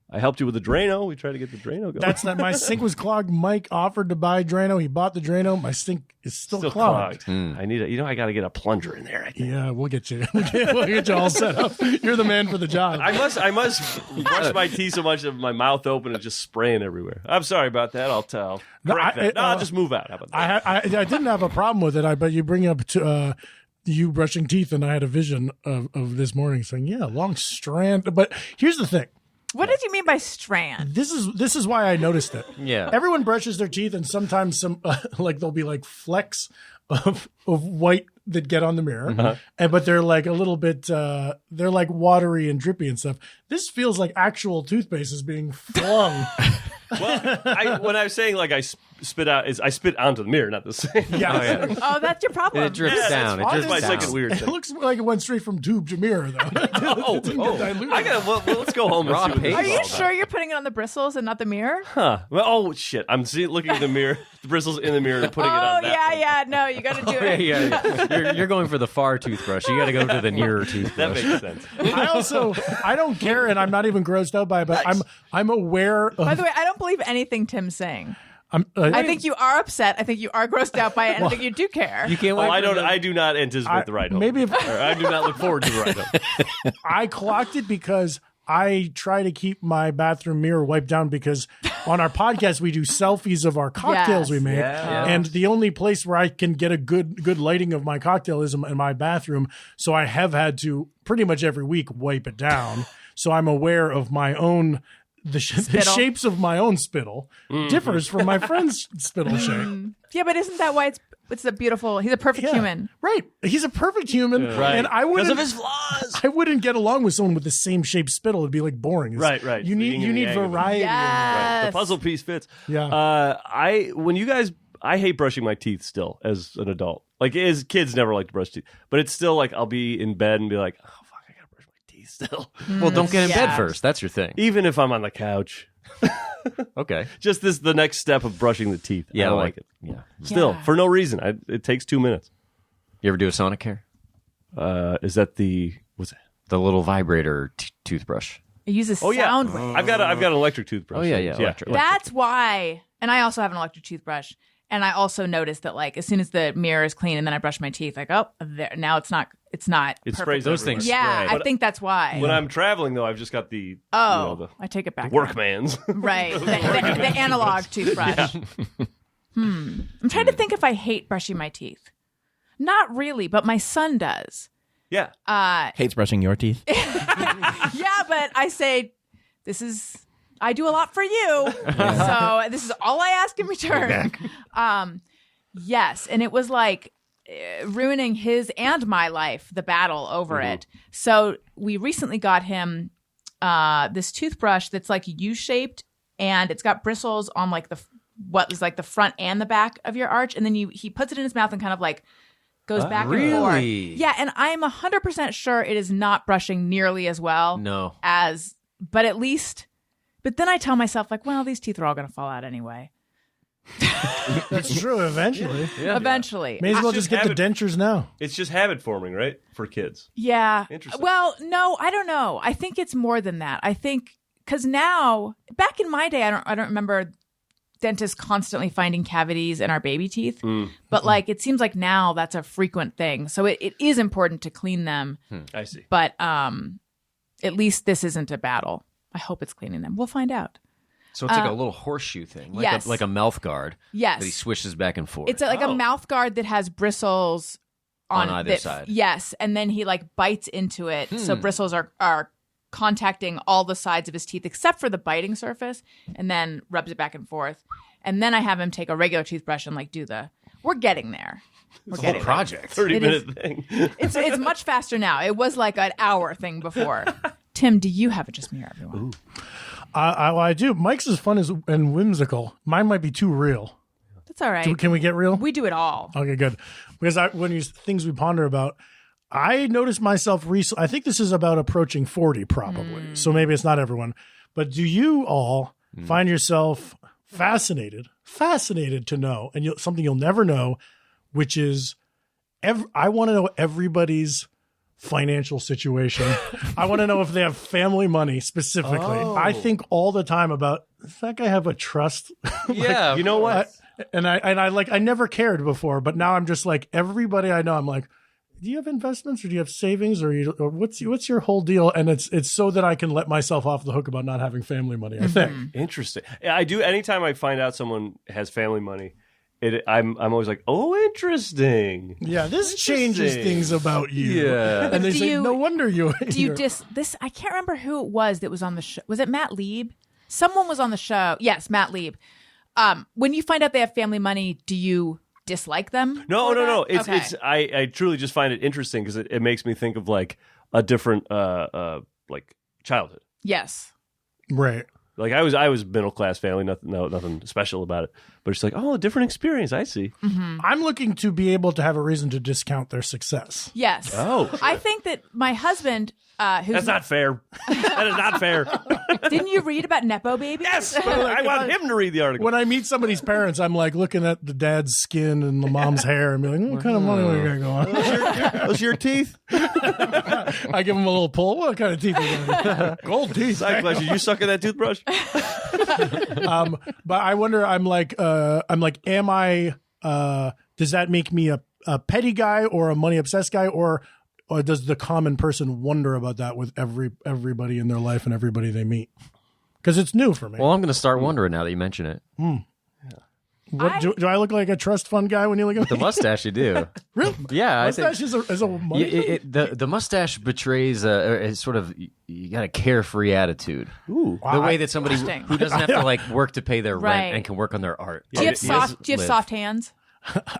I helped you with the Drano. We tried to get the Drano going. That's not my sink was clogged. Mike offered to buy Drano. He bought the Drano. My sink is still clogged. I need I got to get a plunger in there. I think. Yeah, we'll get you. We'll get you all set up. You're the man for the job. I must brush my teeth so much that my mouth open and just spraying everywhere. I'm sorry about that. I'll tell. Correct that. I'll just move out. How about that? I didn't have a problem with it. But you bring up to you brushing teeth, and I had a vision of this morning saying, "Yeah, long strand." But here's the thing. What did you mean by strand? This is why I noticed it. Yeah. Everyone brushes their teeth, and sometimes some like there'll be like flecks of white that get on the mirror, but they're like a little bit they're like watery and drippy and stuff. This feels like actual toothpaste is being flung. Well, when I was saying like I spit out, I spit onto the mirror, not the same. Yeah, Oh, that's your problem. It drips Yeah, down. It that's drips my down. second weird it thing. looks like it went straight from tube to mirror though. Diluted. I gotta. Well, let's go home and Raw see what this paste. Are is you all about. sure you're putting it on the bristles and not the mirror? Huh. Well, oh shit! I'm looking at the mirror, the bristles in the mirror, and putting it Oh, on that. yeah. No, you got to do Yeah, it. yeah. You're going for the far toothbrush. You got to go to the nearer That toothbrush. makes sense. I don't care, and I'm not even grossed out by it. But I'm aware of. By the way, I don't believe anything Tim's saying. I I think you are upset. I think you are grossed out by it. And I think you do care. You can't wait. Oh, I for don't. the- I do not anticipate the ride home. maybe if- Or I do not look forward to the ride home. I clocked it because I try to keep my bathroom mirror wiped down because on our podcast we do selfies of our cocktails we make, Yeah. and the only place where I can get a good lighting of my cocktail is in my bathroom. So I have had to pretty much every week wipe it down. So I'm aware of my own. The shapes of my own spittle differs from my friend's spittle shape. Yeah, but isn't that why it's It's a beautiful. He's a perfect human. Right. He's a perfect human. Right. And I wouldn't. Because of his flaws. I wouldn't get along with someone with the same shaped spittle. It'd be like boring. Right. You The need yin and yang of it. variety. Yes. Right. The puzzle piece fits. Yeah. I hate brushing my teeth still as an adult. Like as kids never like to brush teeth, but it's still like I'll be in bed and be like, oh fuck, I gotta brush my teeth still. Well, don't get in bed Yeah. first. That's your thing. Even if I'm on the couch, Okay. just the next step of brushing the teeth. I Yeah, don't like like it. yeah. Still, Yeah. for no reason. It takes 2 minutes. You ever do a sonic care? Is that what's that? The little vibrator toothbrush. It uses Oh yeah, sound waves. I've got an electric toothbrush. Oh yeah, yeah. Electric. That's why. And I also have an electric toothbrush. And I also noticed that, like, as soon as the mirror is clean and then I brush my teeth, like, oh, there, now it's not. It perfect. sprays Those everywhere. things Yeah, spray. I think that's why. When I'm traveling though, I've just got the I take it back. workman's. Right. The analog toothbrush. I'm trying to think if I hate brushing my teeth. Not really, but my son does. Yeah. Hates brushing your teeth. Yeah, but I say, I do a lot for you. So this is all I ask in return. Yes. And it was like ruining his and my life, the battle over it. So we recently got him this toothbrush that's like U-shaped and it's got bristles on like what is like the front and the back of your arch. And then he puts it in his mouth and kind of like goes back and forth. Really? Yeah. And I'm 100% sure it is not brushing nearly as well No. but at least, but then I tell myself like, well, these teeth are all going to fall out anyway. That's true. Eventually. Eventually. May as well just just get the have dentures now. It's just habit forming, right? For kids. Yeah. Interesting. Well, no, I don't know. I think it's more than that. I think because now, back in my day, I don't remember dentists constantly finding cavities in our baby teeth. But like, it seems like now that's a frequent thing. So it is important to clean them. I see. But at least this isn't a battle. I hope it's cleaning them. We'll find out. So it's like a little horseshoe thing, like yes. like a mouth guard. Yes. That he swishes back and forth. It's like a mouth guard that has bristles On either side. Yes, and then he like bites into it, so bristles are contacting all the sides of his teeth except for the biting surface, and then rubs it back and forth. And then I have him take a regular toothbrush and like do the. We're getting there. It's a whole project. 30-minute thing. It's much faster now. It was like an hour thing before. Tim, do you have a just me or everyone? Ooh. I do. Mike's is fun and whimsical. Mine might be too real. That's all right. Can we get real? We do it all. Okay, good. Because things we ponder about, I noticed myself recently. I think this is about approaching 40, probably. So maybe it's not everyone. But do you all find yourself fascinated to know, and something you'll never know, which is, I want to know everybody's financial situation. I want to know if they have family money specifically. I think all the time about, does that guy have a trust? Yeah. You know what? I never cared before, but now I'm just like, everybody I know, I'm like, do you have investments or do you have savings or what's your whole deal? And it's so that I can let myself off the hook about not having family money, I think. Interesting. Yeah, I do. Anytime I find out someone has family money, I'm always like, oh, interesting. Yeah, this changes things about you. Yeah. And they Do say, you- no wonder you. Do you this? I can't remember who it was that was on the show. Was it Matt Lieb? Someone was on the show. Yes, Matt Lieb. When you find out they have family money, do you dislike them? No. It's Okay. it's. I truly just find it interesting because it makes me think of like a different like childhood. Yes. Right. Like I was middle class family, nothing special about it. But it's like, oh, a different experience. I see. I'm looking to be able to have a reason to discount their success. Yes. Oh, I think that my husband, who's that's not fair. That is not fair. didn't you read about Nepo babies? Yes, I want him to read the article. When I meet somebody's parents, I'm like looking at the dad's skin and the mom's hair and be like, what kind of money we got going? Those your teeth? I give them a little pull. What kind of teeth are you got? Gold teeth. Side question: you suck at that toothbrush? But I wonder, am I, does that make me a petty guy or a money obsessed guy, or does the common person wonder about that with everybody in their life and everybody they meet? Because it's new for me. Well, I'm going to start wondering now that you mention it. Do I look like a trust fund guy when you look at The me? mustache, you do. Really? Yeah, Mustache is a money thing? the mustache betrays a sort of, you got a carefree attitude. Ooh, The way that somebody Interesting. who doesn't have to like work to pay their Right. rent and can work on their art. Do you have soft hands?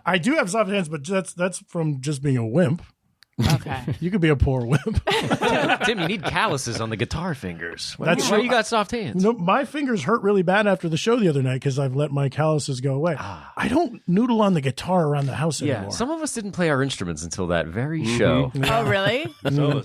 I do have soft hands, but that's from just being a wimp. Okay. You could be a poor wimp. Tim, you need calluses on the guitar fingers. Why you got soft hands? No, my fingers hurt really bad after the show the other night because I've let my calluses go away. I don't noodle on the guitar around the house Yeah, anymore. some of us didn't play our instruments until that very show. Oh, really?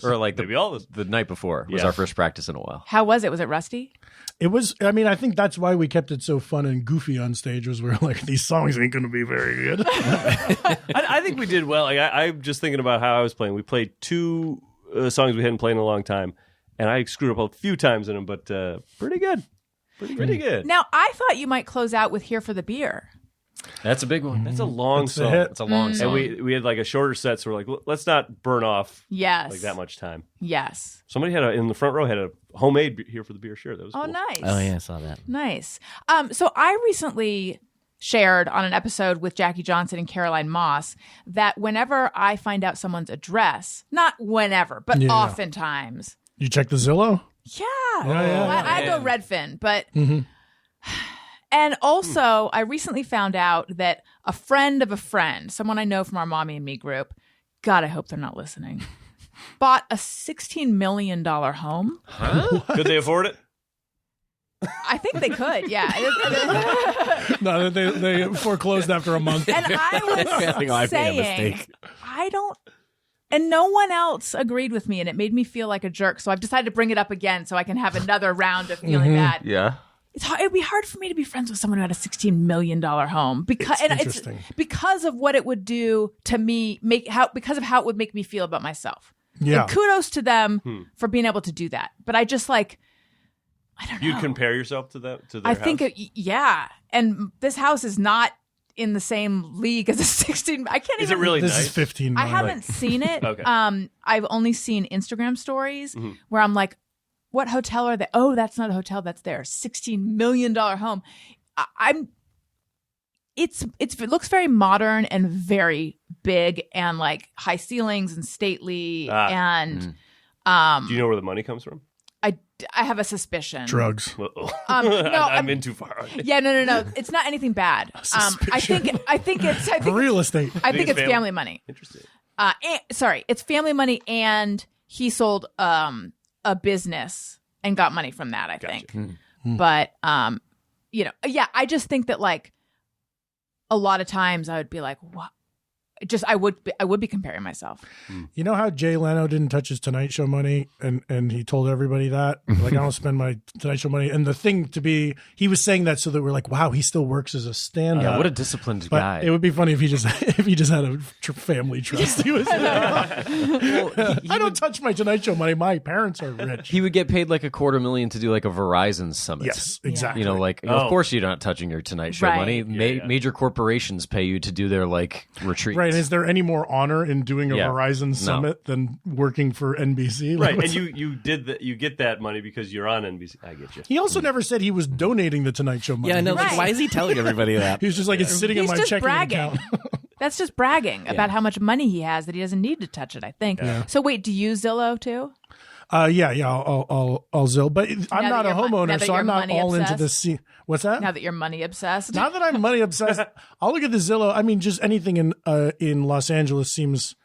Or like maybe all of us. the night before was Yeah. our first practice in a while. How was it? Was it rusty? It was, I mean, I think that's why we kept it so fun and goofy on stage was we're like, these songs ain't going to be very good. I think we did well. Like, I'm just thinking about how I was playing. We played 2 songs we hadn't played in a long time, and I screwed up a few times in them, but pretty good. Pretty good. Now, I thought you might close out with Here for the Beer. That's a big one. That's a long That's a song. hit. It's a long song. And we had like a shorter set, so we're like, let's not burn off Yes. like that much time. Yes. Somebody had in the front row had a homemade Here for the Beer shirt. That was Oh, cool. nice. Oh yeah, I saw that. Nice. So I recently shared on an episode with Jackie Johnson and Caroline Moss that whenever I find out someone's address, not whenever, but Yeah. oftentimes, You check the Zillow? yeah, yeah, I go Redfin, but. And also, I recently found out that a friend of a friend, someone I know from our Mommy and Me group, God, I hope they're not listening, bought a $16 million home. Could they afford it? I think they could, yeah. No, they foreclosed after a month. And I was I think I made a saying, mistake. I don't, and no one else agreed with me, and it made me feel like a jerk. So I've decided to bring it up again so I can have another round of feeling bad. Yeah. It'd be hard for me to be friends with someone who had a $16 million home because It's interesting. because of what it would do to me, because of how it would make me feel about myself. Yeah. And kudos to them for being able to do that. But I just I don't know. You'd compare yourself to them? To their I think, house? yeah. And this house is not in the same league as a 16. I can't Is even. it really This nice? is 15 I million. haven't seen it. Okay. I've only seen Instagram stories where I'm like, what hotel are they? Oh, that's not a hotel. That's their $16 million home. It looks very modern and very big and like high ceilings and stately. And Do you know where the money comes from? I have a suspicion. Drugs. Uh-oh. No, I'm in too far. Yeah, no. It's not anything bad. I think it's Real estate. I think it's family? family money. Interesting. It's family money, and he sold a business and got money from that. I think, but I just think that like a lot of times I would be like, what? I would be comparing myself. You know how Jay Leno didn't touch his Tonight Show money and he told everybody that? Like, I don't spend my Tonight Show money. And the thing he was saying that so that we're like, wow, he still works as a stand-up. Yeah, what a disciplined But guy. it would be funny if he just had a family trust. He was I don't touch my Tonight Show money. My parents are rich. He would get paid like $250,000 to do like a Verizon summit. Yes, exactly. You know, like of course you're not touching your Tonight Show Right. money. Major corporations pay you to do their like retreats. Right. Is there any more honor in doing a Yeah. Verizon No. summit than working for NBC? Like, Right, what's- and you get that money because you're on NBC. I get you. he also never said he was donating the Tonight Show money. Yeah, I know. Right. Like, why is he telling everybody that? He was just like, it's sitting in He's my just checking bragging. account. That's just bragging about how much money he has that he doesn't need to touch it. I think. So wait, do you use Zillow too? Yeah, I'll Zill, but I'm Now not that a you're now homeowner, that so you're I'm not money all into obsessed? the scene. What's that? Now that you're money obsessed. Now that I'm money obsessed, I'll look at the Zillow. I mean, just anything in Los Angeles seems.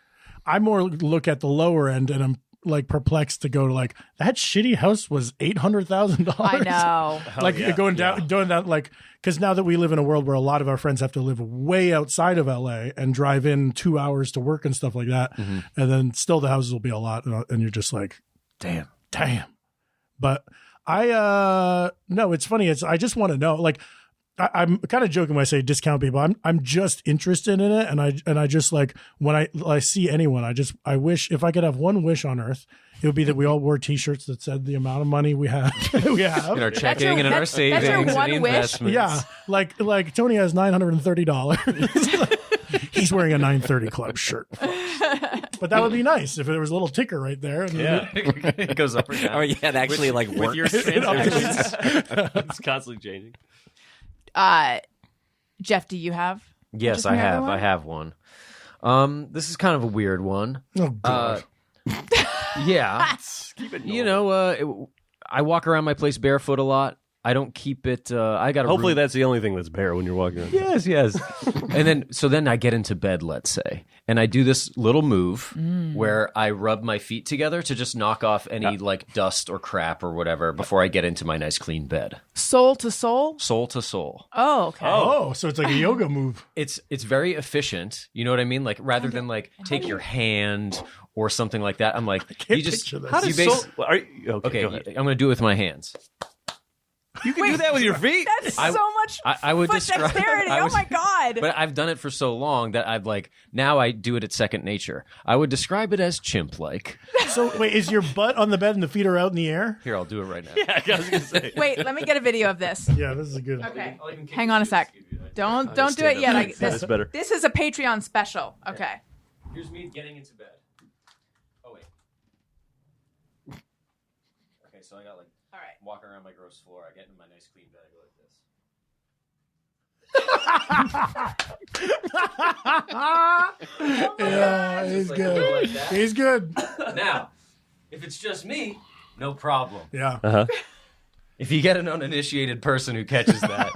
I more look at the lower end, and I'm like perplexed to go to like that shitty house was $800,000. I know. Like going down like because now that we live in a world where a lot of our friends have to live way outside of LA and drive in 2 hours to work and stuff like that, and then still the houses will be a lot, and you're just like, damn. But no, it's funny. I just want to know. Like, I'm kind of joking when I say discount people. I'm just interested in it, and I just like when I see anyone, I wish if I could have one wish on earth, it would be that we all wore T-shirts that said the amount of money we have. In our checking and in our that's your savings one and wish? investments. Yeah, like Tony has $930. He's wearing a 930 Club shirt, but that would be nice if there was a little ticker right there. And Yeah, It goes up or down. Oh, yeah, it actually like with works. your transactions, it's constantly changing. Jeff, do you have? Yes, Just I another have. one? I have one. This is kind of a weird one. Oh, God. Yeah. Keep it. You know, I walk around my place barefoot a lot. I don't keep it. I got. Hopefully, that's the only thing that's bare when you're walking around. Yes. And then I get into bed, let's say, and I do this little move where I rub my feet together to just knock off any like dust or crap or whatever before I get into my nice clean bed. Soul to soul? Soul to soul. Oh, okay. Oh, so it's like a yoga move. It's very efficient. You know what I mean? Like rather than like take your hand or something like that, I'm like, can't you just picture this. How does you soul? Okay, okay, go ahead. I'm going to do it with my hands. You can do that with your feet. That's so much I would foot describe. dexterity. I Oh was- my God. But I've done it for so long that I've like now I do it at second nature. I would describe it as chimp-like. So wait, is your butt on the bed and the feet are out in the air? Here, I'll do it right now. Yeah, I was gonna say. Wait, let me get a video of this. Yeah, this is a good. Okay. Hang on a sec. Don't do it yet. That's better. This is a Patreon special. Okay. Here's me getting into bed. Oh wait. Okay, so I got like All right. walking around my gross floor. I get into my nice clean bed. I go like this. Yeah, he's Like a good. little like that. He's good. Now, if it's just me, no problem. Yeah. If you get an uninitiated person who catches that,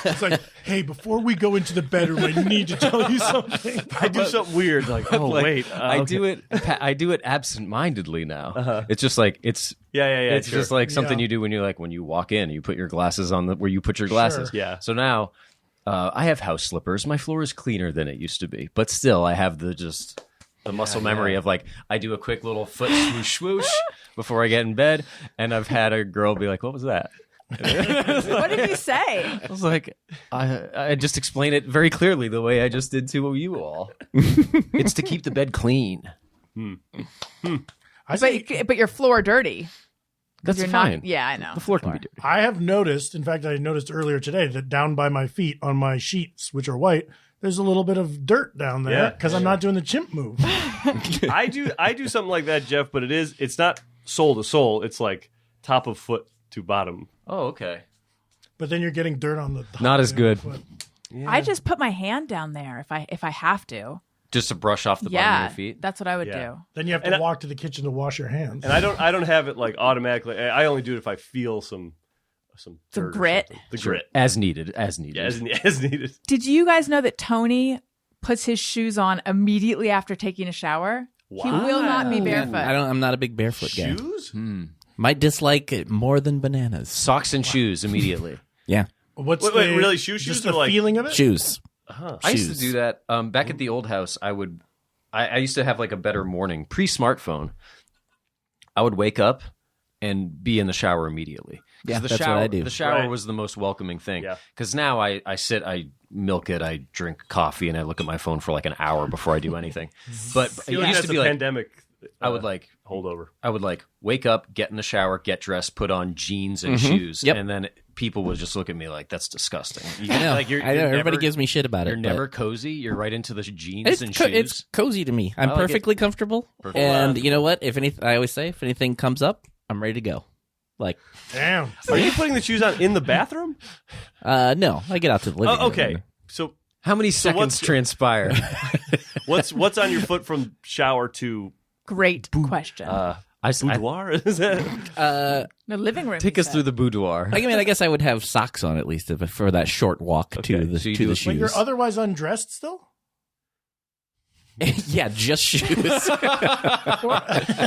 It's like, hey, before we go into the bedroom, I need to tell you something. I do something weird, like, oh like, wait, I okay. do it absent-mindedly now. It's just like it's Yeah, it's sure. just like something Yeah. you do when you walk in. You put your glasses on where you put your glasses. Sure. Yeah. So now I have house slippers. My floor is cleaner than it used to be, but still I have the muscle memory of like I do a quick little foot swoosh swoosh before I get in bed, and I've had a girl be like, "What was that?" What did you say? I was like, I just explained it very clearly the way I just did to you all. It's to keep the bed clean. I say, But your floor dirty. That's You're fine. Not, yeah, I know. The floor can be dirty. I have noticed, in fact, I noticed earlier today that down by my feet on my sheets, which are white, there's a little bit of dirt down there Yeah. because I'm not doing the chimp move. I do something like that, Jeff, but it's not sole to sole. It's like top of foot to bottom. Oh, okay. But then you're getting dirt on the top Not as of your good. foot. I just put my hand down there if I have to. Just to brush off the bottom Yeah, of your feet. that's what I would Yeah. do. Then you have to And walk to the kitchen to wash your hands. And I don't have it like automatically. I only do it if I feel some dirt or grit. something. The grit. As needed. As needed. Yeah, as needed. Did you guys know that Tony puts his shoes on immediately after taking a shower? He will not be barefoot. I'm not a big barefoot guy. Shoes? Might dislike it more than bananas. Socks and shoes immediately. Yeah, What's Wait, the, really? Shoes just or the like- feeling of it? shoes. I used to do that back at the old house. I used to have like a better morning pre-smartphone. I would wake up and be in the shower immediately. 'Cause Yeah, the that's what shower, I do. The shower Right. was the most welcoming thing. Yeah. Because now I sit, I milk it, I drink coffee, and I look at my phone for like an hour before I do anything. But I feel it like used that's to be a like pandemic. I would like holdover. I would like wake up, get in the shower, get dressed, put on jeans and shoes, Yep. and then people would just look at me like that's disgusting. You- I know. Like I know. Everybody gives me shit about it. You're but never cozy. You're right into the jeans It's and co- shoes. it's cozy to me. I'm I like it. perfectly comfortable. Perfect. And you know what? I always say, if anything comes up, I'm ready to go. Like, Damn. Are you putting the shoes on in the bathroom? no, I get out to the living room. Oh, okay. So How many what's- seconds transpire? what's on your foot from shower to Great question. boudoir? Is that? The living room. Take he us said. through the boudoir. I mean, I guess I would have socks on at least for that short walk to Okay, the so you to do the it- shoes. But you're otherwise undressed still? Yeah, just shoes.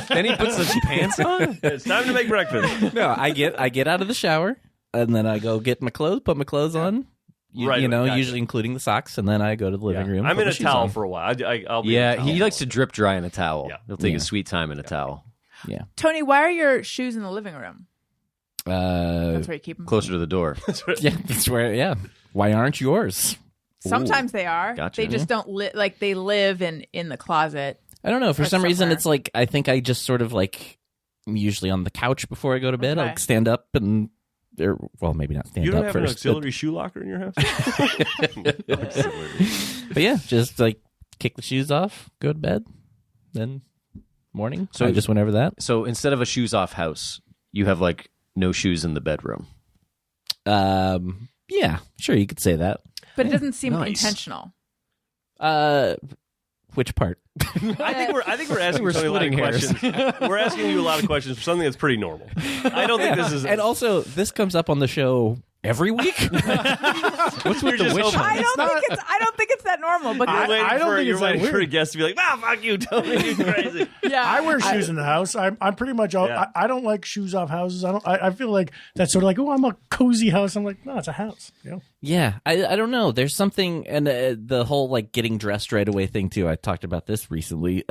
Then he puts his pants on. It's time to make breakfast. No, I get out of the shower and then I go get my clothes, put my clothes on. Right, gotcha. Usually including the socks, and then I go to the living room. I'm put in my a shoes towel on. for a while. I'll be in a Yeah, towel he for likes a to drip dry in a towel. Yeah. He'll take Yeah. his sweet time in a towel. Yeah, Tony, why are your shoes in the living room? That's where you keep them. Closer to the door. yeah, that's where. Yeah, why aren't yours? Sometimes they are. Gotcha. They just don't like they live in the closet. I don't know. For Or some reason, somewhere. it's like I think I just sort of like I'm usually on the couch before I go to bed. Okay. I'll stand up and, well, maybe not stand You don't up have an first. auxiliary shoe locker in your house? But yeah, just like kick the shoes off, go to bed, then morning. So- So I just went over that. So instead of a shoes off house, you have like no shoes in the bedroom. Yeah, sure, you could say that. But it doesn't seem Nice. intentional. Which part? I think we're asking We're Tony a lot of splitting hairs. questions. We're asking you a lot of questions for something that's pretty normal. I don't think this is. And also, this comes up on the show every week. What's with the just witch hoping- hunt? I don't think it's that normal. But I don't think it's that waiting for a weird. guest to be like, fuck you, Tony, you're crazy. yeah, I wear shoes in the house. I'm pretty much all. Yeah. I don't like shoes off houses. I feel like that's sort of like, oh, I'm a cozy house. I'm like, no, it's a house. You know? Yeah, I don't know. There's something, and the whole like getting dressed right away thing too. I talked about this recently.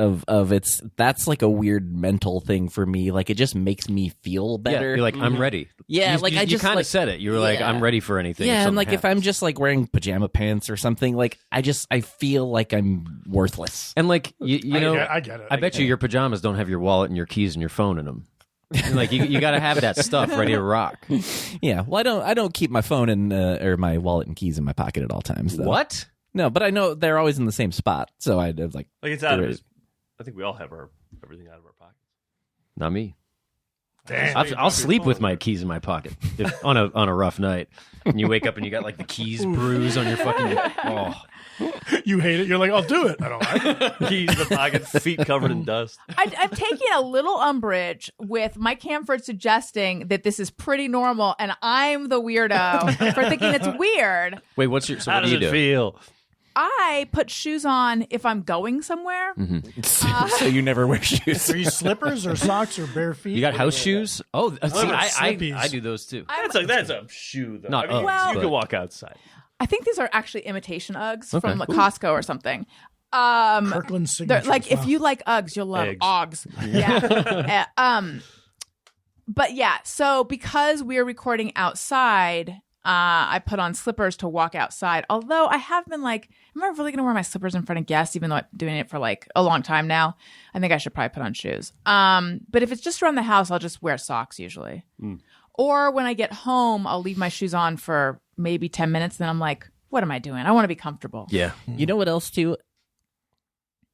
That's like a weird mental thing for me. Like it just makes me feel Yeah, better. you're like, I'm ready. Yeah, you, like you, I you just kind of like- said it. You were like, Yeah. I'm ready for anything. yeah, and like if I'm happens. just like wearing pajama pants or something, like I feel like I'm worthless. And like you know, I get it. I bet you your pajamas don't have your wallet and your keys and your phone in them. Like you got to have that stuff ready to rock. Yeah, well, I don't keep my phone and or my wallet and keys in my pocket at all times. Though. What? No, but I know they're always in the same spot, so I'd have like Like it's out of his. I think we all have everything out of our pockets. Not me. Damn. I'll sleep with my keys in my pocket if, on a rough night. And you wake up and you got like the keys bruise on your fucking. Oh, You hate it. You're like, I'll do it. I don't like it. Keys in the pocket, feet covered in dust. I've taken a little umbrage with Mike Hanford suggesting that this is pretty normal, and I'm the weirdo for thinking it's weird. wait, what's your? So How what does do it you do? feel? I put shoes on if I'm going somewhere. so you never wear shoes. Are you slippers or socks or bare feet? You got house shoes? Oh, see, slippies. I do those too. That's a shoe, though. Not I mean, Uggs, you but- can walk outside. I think these are actually imitation Uggs Okay. from like, Costco or something. Kirkland They're, signature. like if you like Uggs, you'll love Eggs. Uggs. Yeah. But yeah, so because we're recording outside, I put on slippers to walk outside. Although I have been like, am I really going to wear my slippers in front of guests, even though I'm doing it for like a long time now? I think I should probably put on shoes. But if it's just around the house, I'll just wear socks usually. Or when I get home, I'll leave my shoes on for maybe 10 minutes. Then I'm like, what am I doing? I want to be comfortable. Yeah. You know what else too?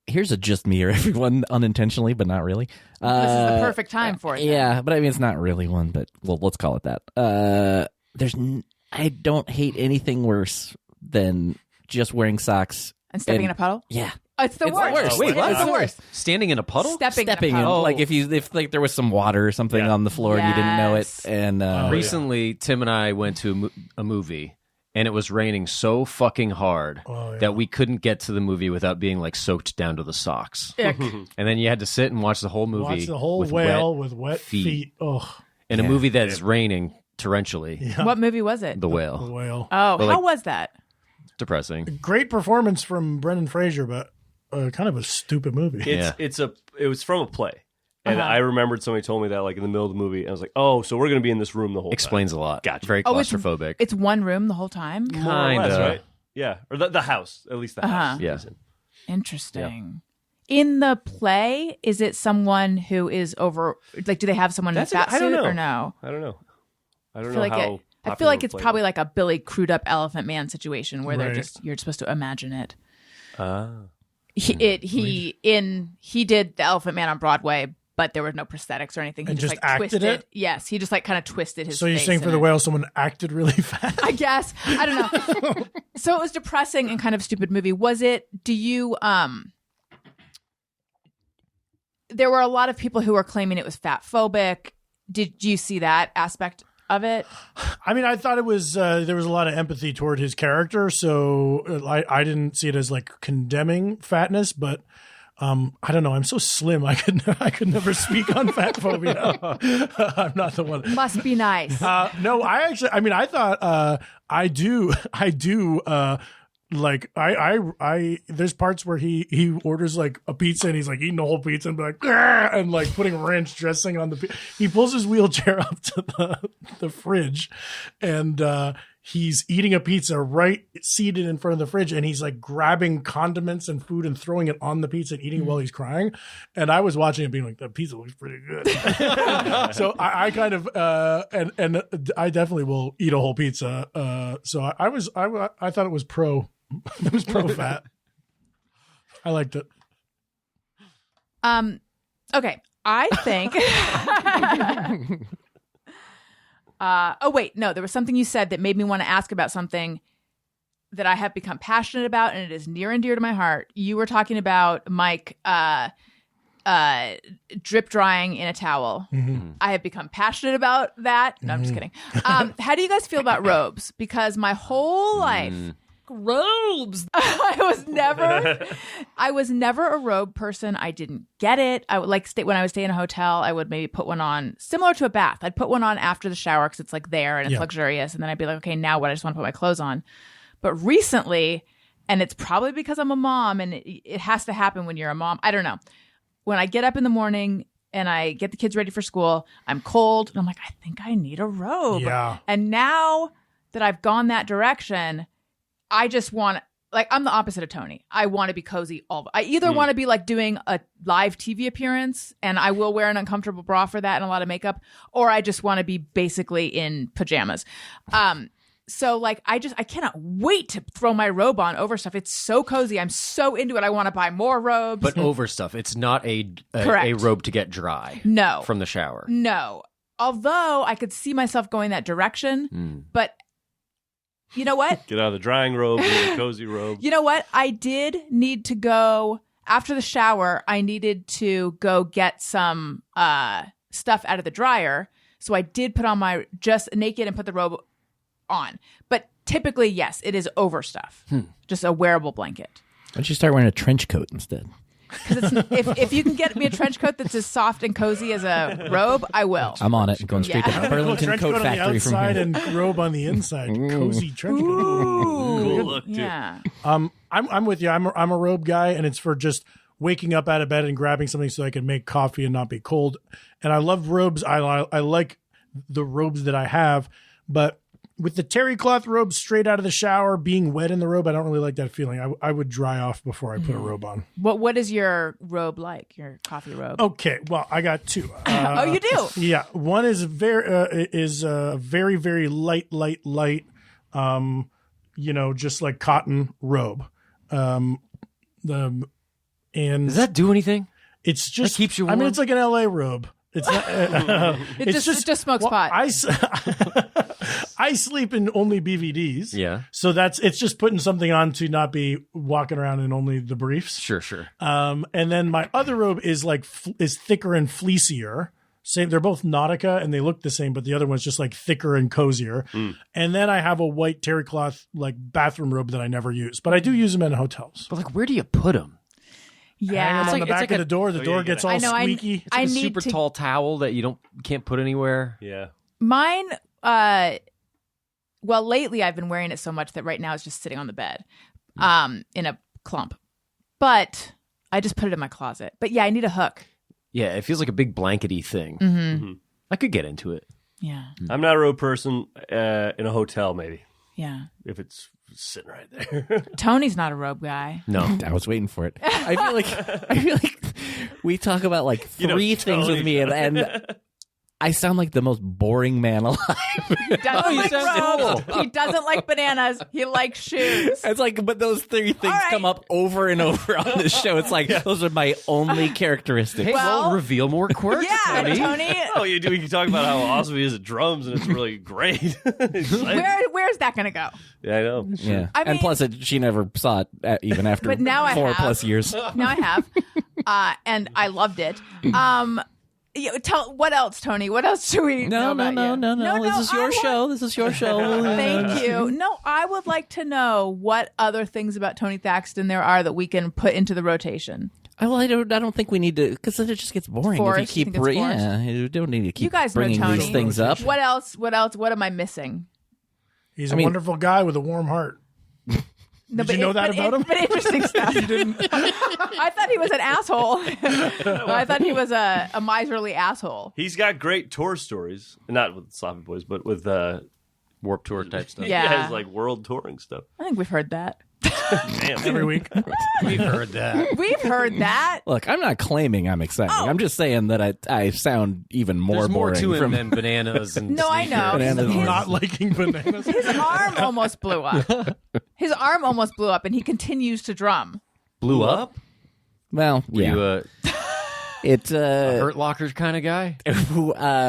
Here's a just me or everyone unintentionally, but not really. This is the perfect time for it. then. Yeah, but I mean it's not really one, but well, let's call it that. I don't hate anything worse than just wearing socks And stepping in a puddle? Yeah, It's the It's the worst. worst. Wait, what? It's the worst. Standing in a puddle? Stepping stepping in a in, puddle. like if like there was some water or something Yeah. on the floor and you didn't know it, Yes. and Recently, Tim and I went to a movie, and it was raining so fucking hard that we couldn't get to the movie without being like soaked down to the socks. Ick. And then you had to sit and watch the whole movie. Watch the whole with whale wet with wet feet. feet. Oh, in a movie that's raining torrentially. What movie was it? The the Whale. whale. Oh, But, how like- was that? Depressing. Great performance from Brendan Fraser, but kind of a stupid movie. It was from a play. And I remembered somebody told me that like in the middle of the movie. And I was like, oh, so we're going to be in this room the whole Explains a lot. Gotcha. Very Oh, it's- claustrophobic. It's one room the whole time? time. More or less, Kinda. right? Yeah. Or the house. At least the house. Yeah. is in. Interesting. In the play, is it someone who is over, like, do they have someone in a fat I don't suit know. or no? I don't know. I don't I know feel like how. I feel like it's popular probably like a Billy crewed up Elephant Man situation where Right. you're supposed to imagine it. Ah. He did the Elephant Man on Broadway, but there were no prosthetics or anything. He And just like acted twisted it? Yes, he just like kind of twisted his. So you're face saying in for the it. whale, someone acted really fast? I guess. I don't know. So it was depressing and kind of a stupid movie. Was it? Do you? There were a lot of people who were claiming it was fat phobic. Did you see that aspect of it? I mean, I thought it was there was a lot of empathy toward his character, so I didn't see it as like condemning fatness, but I don't know. I'm so slim. I could never speak on fat phobia. I'm not the one. Must be nice. No, I thought I do like I there's parts where he orders like a pizza and he's like eating the whole pizza and be like "Grr," and like putting ranch dressing on the pizza. He pulls his wheelchair up to the fridge and he's eating a pizza right seated in front of the fridge and he's like grabbing condiments and food and throwing it on the pizza and eating it while he's crying. And I was watching it being like, the pizza looks pretty good. So I kind of and I definitely will eat a whole pizza. So I thought it was pro fat. I liked it. Okay, I think. Oh wait, no, there was something you said that made me want to ask about something that I have become passionate about, and it is near and dear to my heart. You were talking about, Mike, drip drying in a towel. I have become passionate about that. No, I'm just kidding. How do you guys feel about robes? Because my whole life, robes. I was never a robe person. I didn't get it. I would when I would stay in a hotel, I would maybe put one on similar to a bath. I'd put one on after the shower because it's like there and it's luxurious. And then I'd be like, okay, now what? I just want to put my clothes on. But recently, and it's probably because I'm a mom and it has to happen when you're a mom. I don't know. When I get up in the morning and I get the kids ready for school, I'm cold. And I'm like, I think I need a robe. Yeah. And now that I've gone that direction, I just want, like, I'm the opposite of Tony. I want to be cozy I either want to be like doing a live TV appearance, and I will wear an uncomfortable bra for that and a lot of makeup, or I just want to be basically in pajamas. So like, I cannot wait to throw my robe on over stuff. It's so cozy. I'm so into it. I want to buy more robes. But over stuff. It's not a robe to get dry. No. From the shower. No. Although I could see myself going that direction, but you know what? Get out of the drying robe, get a cozy robe. You know what? I did need to go after the shower. I needed to go get some stuff out of the dryer. So I did put on my just naked and put the robe on. But typically, yes, it is over stuff. Just a wearable blanket. Why don't you start wearing a trench coat instead? Because if you can get me a trench coat that's as soft and cozy as a robe, I will. I'm on it. I'm going straight to Burlington trench Coat coat Factory on the from outside here. and robe on the inside. Cozy trench coat. Cool look, too. Yeah. I'm with you. I'm a robe guy, and it's for just waking up out of bed and grabbing something so I can make coffee and not be cold. And I love robes. I like the robes that I have, but with the terry cloth robe straight out of the shower, being wet in the robe, I don't really like that feeling. I would dry off before I put a robe on. What is your robe like? Your coffee robe? Okay, well, I got two. Oh, you do? Yeah, one is very very light, just like cotton robe. And Does that do anything? it's just That keeps you I mean, warm? it's like an LA robe. It's not. It just smokes pot. I sleep in only BVDs. Yeah. So it's just putting something on to not be walking around in only the briefs. Sure. And then my other robe is is thicker and fleecier. Same, they're both Nautica and they look the same, but the other one's just like thicker and cozier. And then I have a white terry cloth like bathroom robe that I never use, but I do use them in hotels. But like, where do you put them? Hang Yeah. them on the back of the door. The door gets all I know, squeaky. It's like I a need super to- tall towel that you can't put anywhere. Yeah. Mine, well, lately I've been wearing it so much that right now it's just sitting on the bed in a clump. But I just put it in my closet. But yeah, I need a hook. Yeah, it feels like a big blankety thing. I could get into it. Yeah. I'm not a robe person in a hotel, maybe, Yeah. if it's sitting right there. Tony's not a robe guy. No. I was waiting for it. I feel like we talk about like three things with me, and I sound like the most boring man alive. He doesn't like sound robes. He doesn't like bananas. He likes shoes. It's like, but those three things All right. come up over and over on this show. It's like those are my only characteristics. Hey, well, Well, reveal more quirks, Yeah, Tony. Tony. Oh, you do. You can talk about how awesome he is at drums, and it's really great. Where's that going to go? Yeah, I know. Yeah, I mean- and plus, she never saw it even after But now I 4+ have. years. Now I have. And I loved it. Tell what else, Tony? What else do we know No. about you? This is your show. This is your show. Thank you. No, I would like to know what other things about Tony Thaxton there are that we can put into the rotation. Well, I don't think we need to, because then it just gets boring Forced? if you You keep. think it's forced? Yeah, you don't need to keep You guys know bringing Tony. these things up. What else? What am I missing? He's a wonderful guy with a warm heart. No, Did you know that about him? But interesting stuff. You didn't. I thought he was an asshole. I thought he was a miserly asshole. He's got great tour stories, not with Sloppy Boys, but with Warped Tour type stuff. Yeah. his like world touring stuff. I think we've heard that. Damn. Every week. We've heard that. We've heard that. Look, I'm not claiming I'm exciting. Oh. I'm just saying that I sound even more There's more boring to him from than bananas and No, I know. Bananas. His- Not liking bananas. His arm almost blew up. His arm almost blew up, and he continues to drum. blew up. Well, yeah. You, It Hurt Locker kind of guy?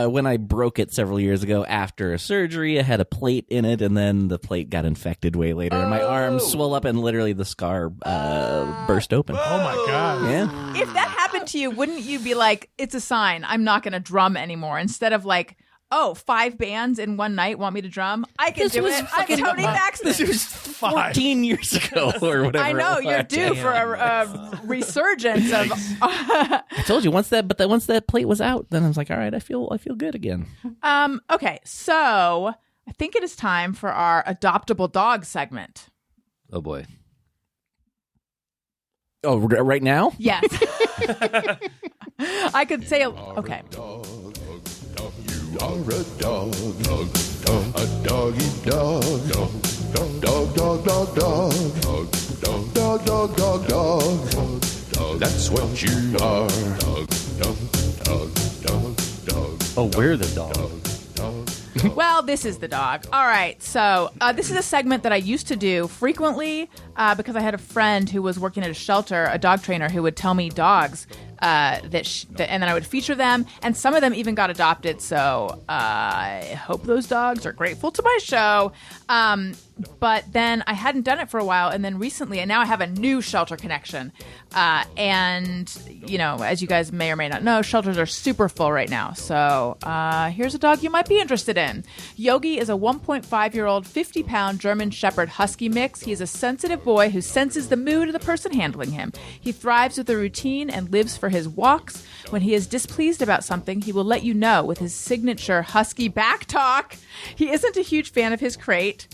when I broke it several years ago after a surgery, I had a plate in it, and then the plate got infected way later. And my arm swelled up, and literally the scar burst open. Oh my god. Yeah. If that happened to you, wouldn't you be like, it's a sign, I'm not going to drum anymore, instead of like, oh, 5 bands in one night want me to drum? I can do it. I'm Tony Baxton. This was 14 years ago or whatever. I know, it you're was. due for a resurgence of... I told you once that plate was out, then I was like, all right, I feel good again. Okay, so I think it is time for our adoptable dog segment. Oh, boy. Oh, right now? Yes. I could say, okay. You are a dog, a doggy dog, dog. That's what you are. Oh, we're the dog. Well, this is the dog. All right. So this is a segment that I used to do frequently because I had a friend who was working at a shelter, a dog trainer, who would tell me dogs and then I would feature them. And some of them even got adopted. So I hope those dogs are grateful to my show. But then I hadn't done it for a while. And then recently, and now I have a new shelter connection. And, you know, as you guys may or may not know, shelters are super full right now. So here's a dog you might be interested in. Yogi is a 1.5-year-old, 50-pound German Shepherd Husky mix. He is a sensitive boy who senses the mood of the person handling him. He thrives with a routine and lives for his walks. When he is displeased about something, he will let you know with his signature husky back talk. He isn't a huge fan of his crate.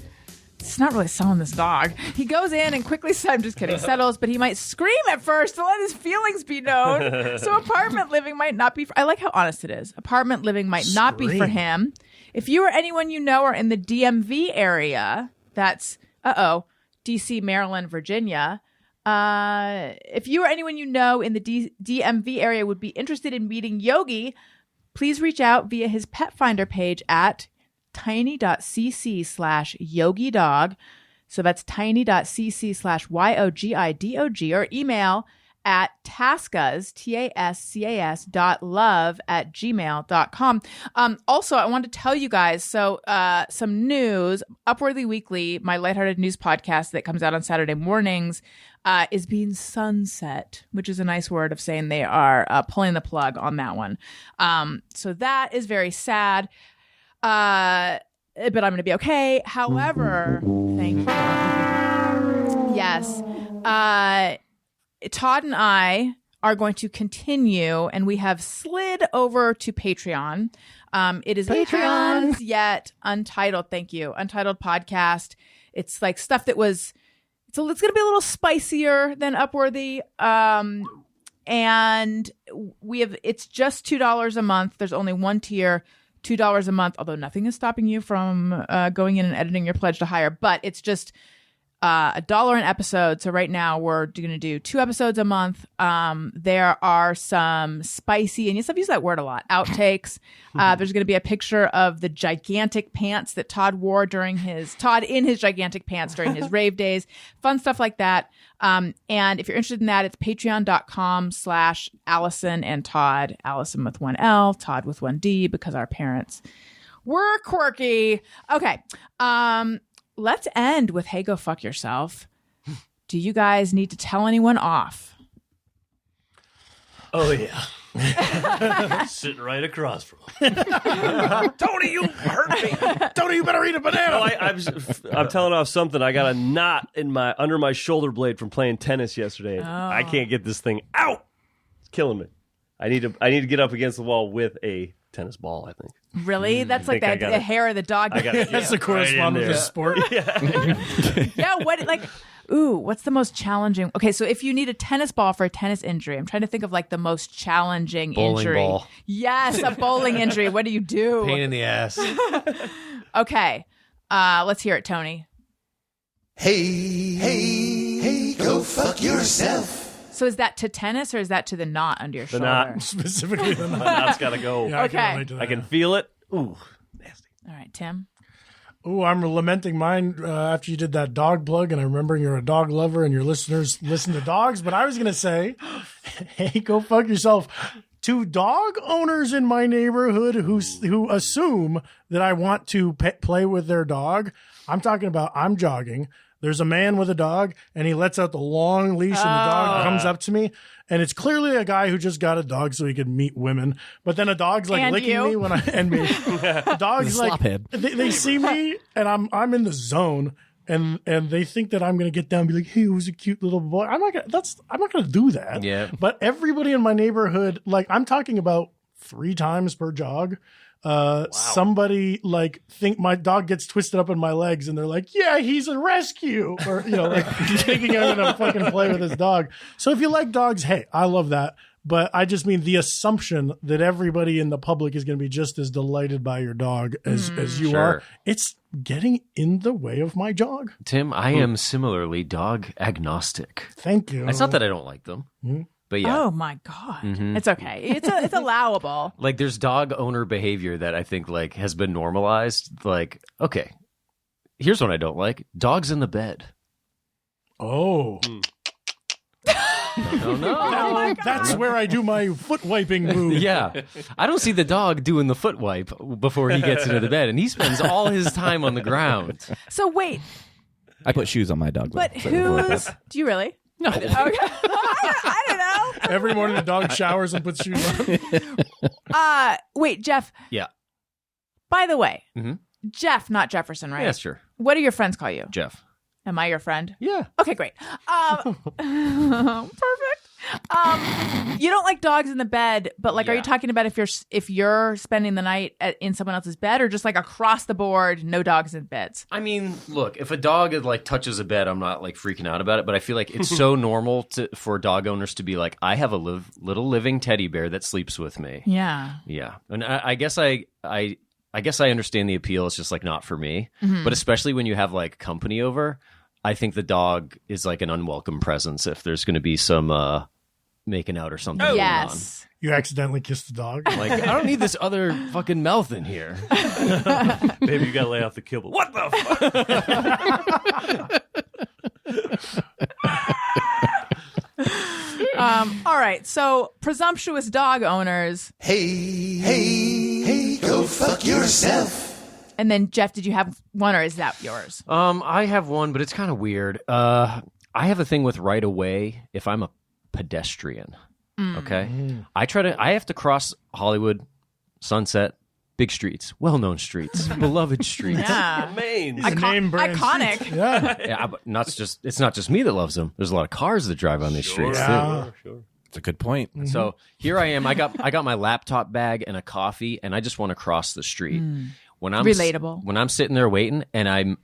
It's not really selling this dog. He goes in and quickly, I'm just kidding, settles, but he might scream at first to let his feelings be known. So apartment living might not be, I like how honest it is. Apartment living might not be for him. If you or anyone you know are in the DMV area, that's, DC, Maryland, Virginia. If you or anyone you know in the DMV area would be interested in meeting Yogi, please reach out via his pet finder page at tiny.cc/yogi dog. So that's tiny.cc/YOGIDOG, or email at tascas, tascas.love@gmail.com. Also, I wanted to tell you guys, so some news. Upwardly Weekly, my lighthearted news podcast that comes out on Saturday mornings, is being sunset, which is a nice word of saying they are pulling the plug on that one. So that is very sad. But I'm going to be okay. However, thank you. Yes. Todd and I are going to continue, and we have slid over to Patreon. It is Patreon, yet untitled. Thank you. Untitled podcast. It's like stuff that was, it's going to be a little spicier than Upworthy. And it's just $2 a month. There's only one tier. $2 a month, although nothing is stopping you from going in and editing your pledge to hire, but it's just $1 an episode. So right now we're going to do 2 episodes a month. There are some spicy, and yes, I've used that word a lot, outtakes. There's going to be a picture of the gigantic pants that Todd in his gigantic pants during his rave days, fun stuff like that. And if you're interested in that, it's patreon.com/Allison and Todd, Allison with 1 L, Todd with 1 D, because our parents were quirky. Okay. Let's end with, hey, go fuck yourself. Do you guys need to tell anyone off? Oh, yeah. Sitting right across from him. Tony, you hurt me. Tony, you better eat a banana. No, I'm telling off something. I got a knot in under my shoulder blade from playing tennis yesterday. Oh. I can't get this thing out. It's killing me. I need to get up against the wall with a tennis ball, I think. Really? That's like the hair of the dog. That's the correspondent of the sport. Yeah, what's the most challenging? Okay, so if you need a tennis ball for a tennis injury, I'm trying to think of like the most challenging injury. Ball. Yes, a bowling injury. What do you do? Pain in the ass. Okay, let's hear it, Tony. Hey, go fuck yourself. So is that to tennis or is that to the knot under your shoulder? Knot. Specifically the The knot. knot's got to go. Yeah, Okay. I can relate to that. I can feel it. Ooh, nasty. All right, Tim. Ooh, I'm lamenting mine after you did that dog plug, and I remember you're a dog lover and your listeners listen to dogs. But I was going to say, hey, go fuck yourself to dog owners in my neighborhood who assume that I want to play with their dog, I'm talking about I'm jogging. There's a man with a dog, and he lets out the long leash, and the dog comes up to me, and it's clearly a guy who just got a dog so he could meet women. But then a dog's like And licking you. me when me. Dogs like they see me, and I'm in the zone, and they think that I'm gonna get down and be like, "Hey, it was a cute little boy." I'm not gonna do that. Yeah. But everybody in my neighborhood, like I'm talking about 3 times per jog. Somebody like think my dog gets twisted up in my legs and they're like, yeah, he's a rescue, or like thinking I'm gonna fucking play with his dog. So if you like dogs, hey, I love that. But I just mean the assumption that everybody in the public is going to be just as delighted by your dog as you are. It's getting in the way of my jog. Tim, I am similarly dog agnostic. Thank you. It's not that I don't like them, but yeah. Oh my God. It's okay. It's allowable. Like there's dog owner behavior that I think like has been normalized. Like, okay, here's what I don't like: dogs in the bed. Oh. No. That's where I do my foot wiping move. Yeah. I don't see the dog doing the foot wipe before he gets into the bed, and he spends all his time on the ground. So wait, I put shoes on my dog. but though, so who's? Do you really? No. Okay. I don't know. Every morning the dog showers and puts shoes on. Wait, Jeff. Yeah. By the way, Mhm. Jeff, not Jefferson, right? Yeah, sure. What do your friends call you? Jeff. Am I your friend? Yeah. Okay, great. Perfect. You don't like dogs in the bed, but like, are you Yeah. talking about if you're spending the night in someone else's bed, or just like across the board, no dogs in beds? I mean, look, if a dog like touches a bed, I'm not like freaking out about it, but I feel like it's so normal for dog owners to be like, I have a little living teddy bear that sleeps with me. Yeah. Yeah. And I guess I understand the appeal. It's just like not for me. But especially when you have like company over, I think the dog is like an unwelcome presence if there's going to be some making out or something going Yes. You accidentally kissed the dog. on. Like, I don't need this other fucking mouth in here. Maybe you got to lay off the kibble. What the fuck? All right. So presumptuous dog owners. Hey, go fuck yourself. And then Jeff, did you have one, or is that yours? I have one, but it's kind of weird. I have a thing with right away if I'm a pedestrian. Okay. I have to cross Hollywood, Sunset, big streets, well-known streets, beloved streets. Yeah. Maine. He's a name brand. Iconic. Yeah. Yeah, but it's not just me that loves them. There's a lot of cars that drive on these streets too. Yeah. Sure. It's a good point. So here I am. I got my laptop bag and a coffee, and I just want to cross the street. When I'm Relatable. When I'm sitting there waiting, and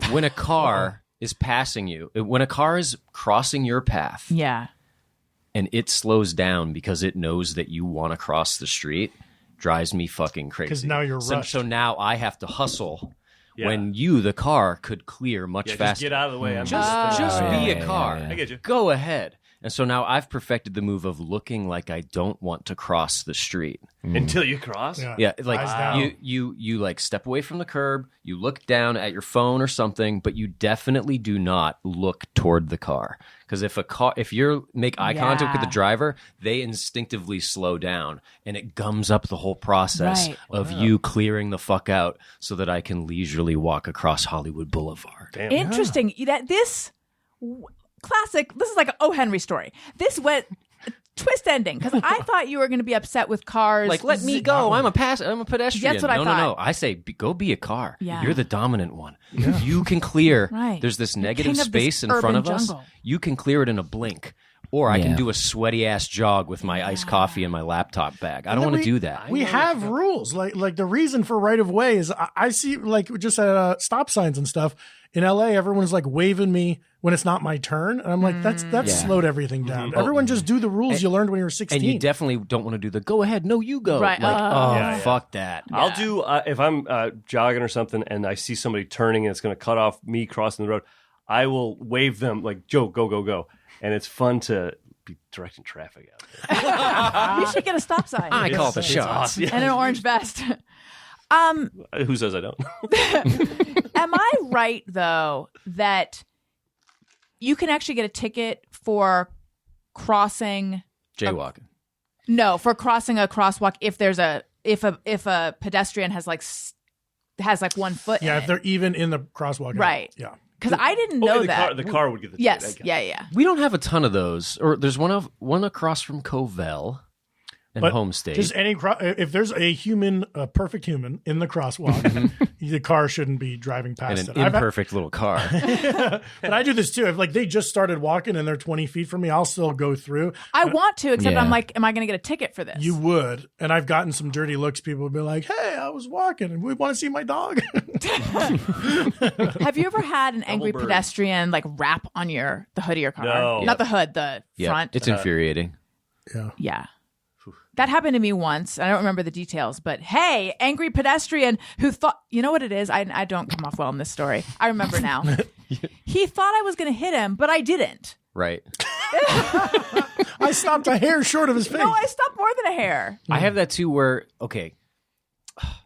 when a car is passing you, when a car is crossing your path, Yeah. and it slows down because it knows that you want to cross the street, drives me fucking crazy. 'Cause now you're rushed. So now I have to hustle. Yeah. When the car could clear much Yeah, faster. just get out of the way. I'm Just be a car. I get you. Go ahead. And so now I've perfected the move of looking like I don't want to cross the street. Until you cross. Yeah, like Eyes down. you like step away from the curb, you look down at your phone or something, but you definitely do not look toward the car. Because if you make eye contact with the Yeah. driver, they instinctively slow down, and it gums up the whole process Right. of you clearing the fuck out so that I can leisurely walk across Hollywood Boulevard. Damn. Interesting. That this classic. This is like an O. Henry story. This went twist ending because I thought you were going to be upset with cars. Like, let me go. I'm a pedestrian. That's what I no, thought. No. I say, go be a car. Yeah. You're the dominant one. You can clear. Right. There's this You're negative king of this space in front urban of us. jungle. You can clear it in a blink. Or I can Yeah. do a sweaty ass jog with my iced coffee and my laptop bag. I don't want to do that. We have rules. Like the reason for right of way is I see like just at stop signs and stuff in LA, everyone's like waving me when it's not my turn. And I'm like, that's Yeah. slowed everything down. Everyone just do the rules you learned when you were 16. And you definitely don't want to do the go ahead. No, you go. Right. Like, Yeah. fuck that. I'll do if I'm jogging or something and I see somebody turning and it's going to cut off me crossing the road. I will wave them like, Joe, go, go, go. And it's fun to be directing traffic out. You should get a stop sign I call the It's shots. awesome. and an orange vest. Who says I don't? Am I right though that you can actually get a ticket for crossing Jaywalking. No, for crossing a crosswalk if there's if a pedestrian has like 1 foot. Yeah, in if they're even in the crosswalk. Right. Yeah. Because I didn't know that. The car would get the ticket. Yes. I got it. Yeah. We don't have a ton of those. Or there's one across from Covell and But Home State. Just if there's a perfect human in the crosswalk, the car shouldn't be driving past and it. an imperfect little car. But I do this too. If like they just started walking and they're 20 feet from me, I'll still go through. I want to, except Yeah. I'm like, am I going to get a ticket for this? You would. And I've gotten some dirty looks. People would be like, hey, I was walking and we want to see my dog. Have you ever had an angry bird. pedestrian like rap on the hood of your car? No. Not the hood, the Yeah, front. it's infuriating. Yeah. That happened to me once. I don't remember the details, but hey, angry pedestrian who thought, you know what it is? I don't come off well in this story. I remember now. He thought I was going to hit him, but I didn't. Right. I stopped a hair short of his face. No, I stopped more than a hair. I have that too where, okay,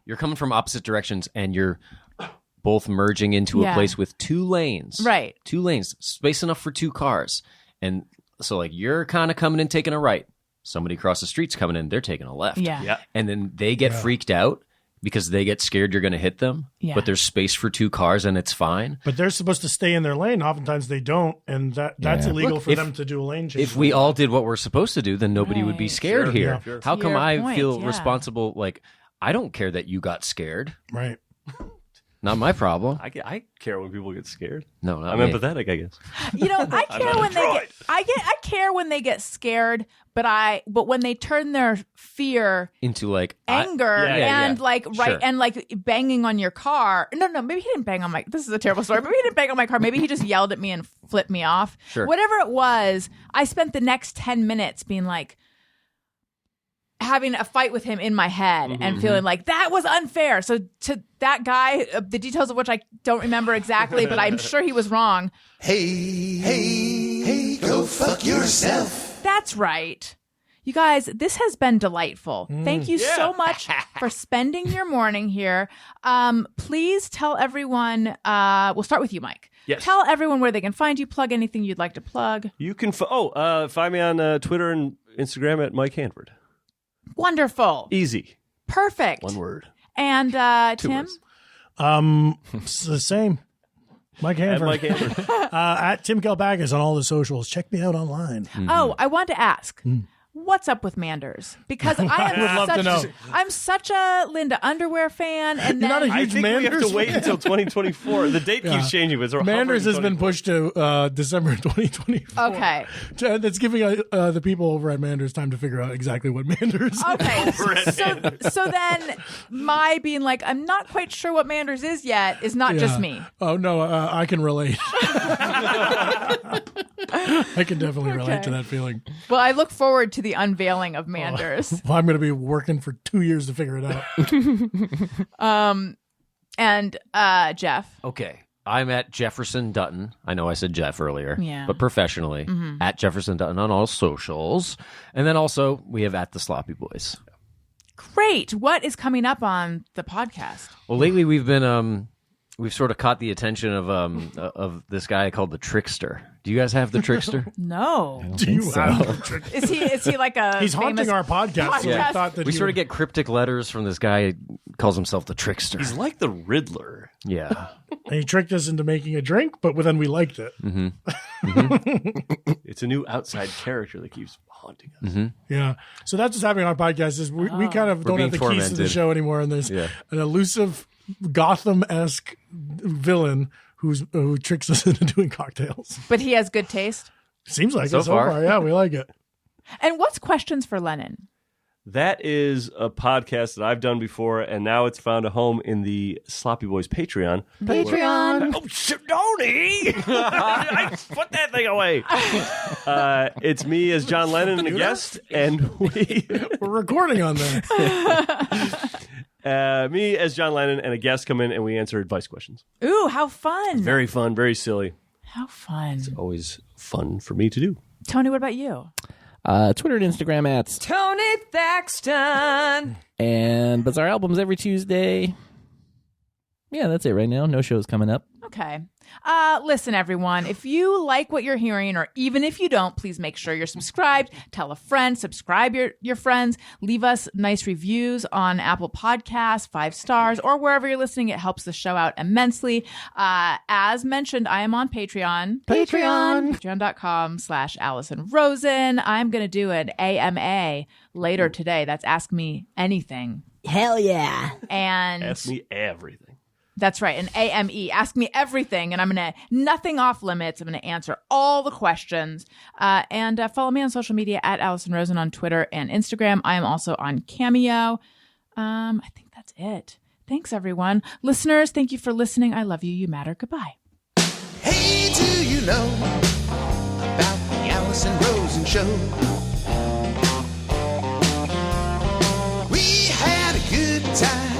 you're coming from opposite directions and you're both merging into a Yeah. place with 2 lanes. Right. 2 lanes, space enough for 2 cars. And so like you're kind of coming in, taking a right. Somebody across the street's coming in, they're taking a left. Yeah. Yeah. And then they get freaked out because they get scared you're going to hit them. Yeah. But there's space for 2 cars and it's fine. But they're supposed to stay in their lane. Oftentimes they don't, and that's Yeah. illegal Look, for if- them to do a lane change. If we all did what we're supposed to do, then nobody would be Right. scared Sure, here. yeah, sure. How To come your I point, feel yeah. responsible? Like, I don't care that you got scared. Right. Not my problem. I care when people get scared. No, not I'm me. empathetic, I guess. You know, I care when they get I care when they get scared, but when they turn their fear Into like anger Yeah. and like Sure. and like banging on your car. No, maybe he didn't bang on my. This is a terrible story. Maybe he didn't bang on my car. Maybe he just yelled at me and flipped me off. Sure. Whatever it was, I spent the next 10 minutes being like having a fight with him in my head and feeling like that was unfair. So to that guy, the details of which I don't remember exactly, but I'm sure he was wrong. Hey, go fuck yourself. That's right. You guys, this has been delightful. Thank you so much for spending your morning here. Please tell everyone, we'll start with you, Mike. Yes. Tell everyone where they can find you, plug anything you'd like to plug. You can find me on Twitter and Instagram at Mike Hanford. Wonderful. Easy. Perfect. One word. And 2 Tim? words. It's the same. Mike At Hanford. Mike Hanford. At Tim Kalpakis on all the socials. Check me out online. Oh, I want to ask. What's up with Manders? Because I am would love to know. I'm such a Linda Underwear fan, and You're not then a I huge think we have Manders to wait fan. until 2024. The date keeps changing, but it's Manders has hovering been pushed to December 2024. okay, That's giving the people over at Manders time to figure out exactly what Manders is. okay. So then my being like, I'm not quite sure what Manders is yet is not just Yeah. me. Oh, no, I can relate. I can definitely relate to that feeling. Well, I look forward to the unveiling of Manders. Well, I'm going to be working for 2 years to figure it out. And Jeff. Okay. I'm at Jefferson Dutton. I know I said Jeff earlier, Yeah. but professionally at Jefferson Dutton on all socials. And then also we have at the Sloppy Boys. Great. What is coming up on the podcast? Well, lately we've been we've sort of caught the attention of this guy called the Trickster. Do you guys have the Trickster? No. Do you have Is he like a He's haunting famous our podcast, so I podcast? thought that We he sort would- of get cryptic letters from this guy who calls himself the Trickster. He's like the Riddler. Yeah. and he tricked us into making a drink, but then we liked it. It's a new outside character that keeps haunting us. Yeah. So that's what's happening on our podcast is we kind of don't being have the keys to the tormented. show anymore, and there's Yeah. an elusive Gotham-esque villain who tricks us into doing cocktails. But he has good taste. Seems like So it so far. far. Yeah, we like it. And what's Questions for Lennon? That is a podcast that I've done before, and now it's found a home in the Sloppy Boys Patreon. Patreon. Oh, shit, Donnie! I put that thing away. It's me as John Lennon and a guest, and We're recording on there. me as John Lennon and a guest come in, and we answer advice questions. Ooh, how fun. Very fun, very silly. How fun. Always fun for me to do. Tony, what about you? Twitter and Instagram at Tony Thaxton. and Bizarre Albums every Tuesday. Yeah, that's it right now. No shows coming up. Okay. Listen, everyone, if you like what you're hearing, or even if you don't, please make sure you're subscribed. Tell a friend, subscribe your friends, leave us nice reviews on Apple Podcasts, 5 stars, or wherever you're listening. It helps the show out immensely. As mentioned, I am on Patreon. Patreon.com/Allison Rosen. I'm going to do an AMA later today. That's Ask Me Anything. Hell yeah. And Ask me everything. That's right. An AME. Ask me everything. And I'm going to, nothing off limits. I'm going to answer all the questions. And follow me on social media at Allison Rosen on Twitter and Instagram. I am also on Cameo. I think that's it. Thanks, everyone. Listeners, thank you for listening. I love you. You matter. Goodbye. Hey, do you know about the Allison Rosen Show? We had a good time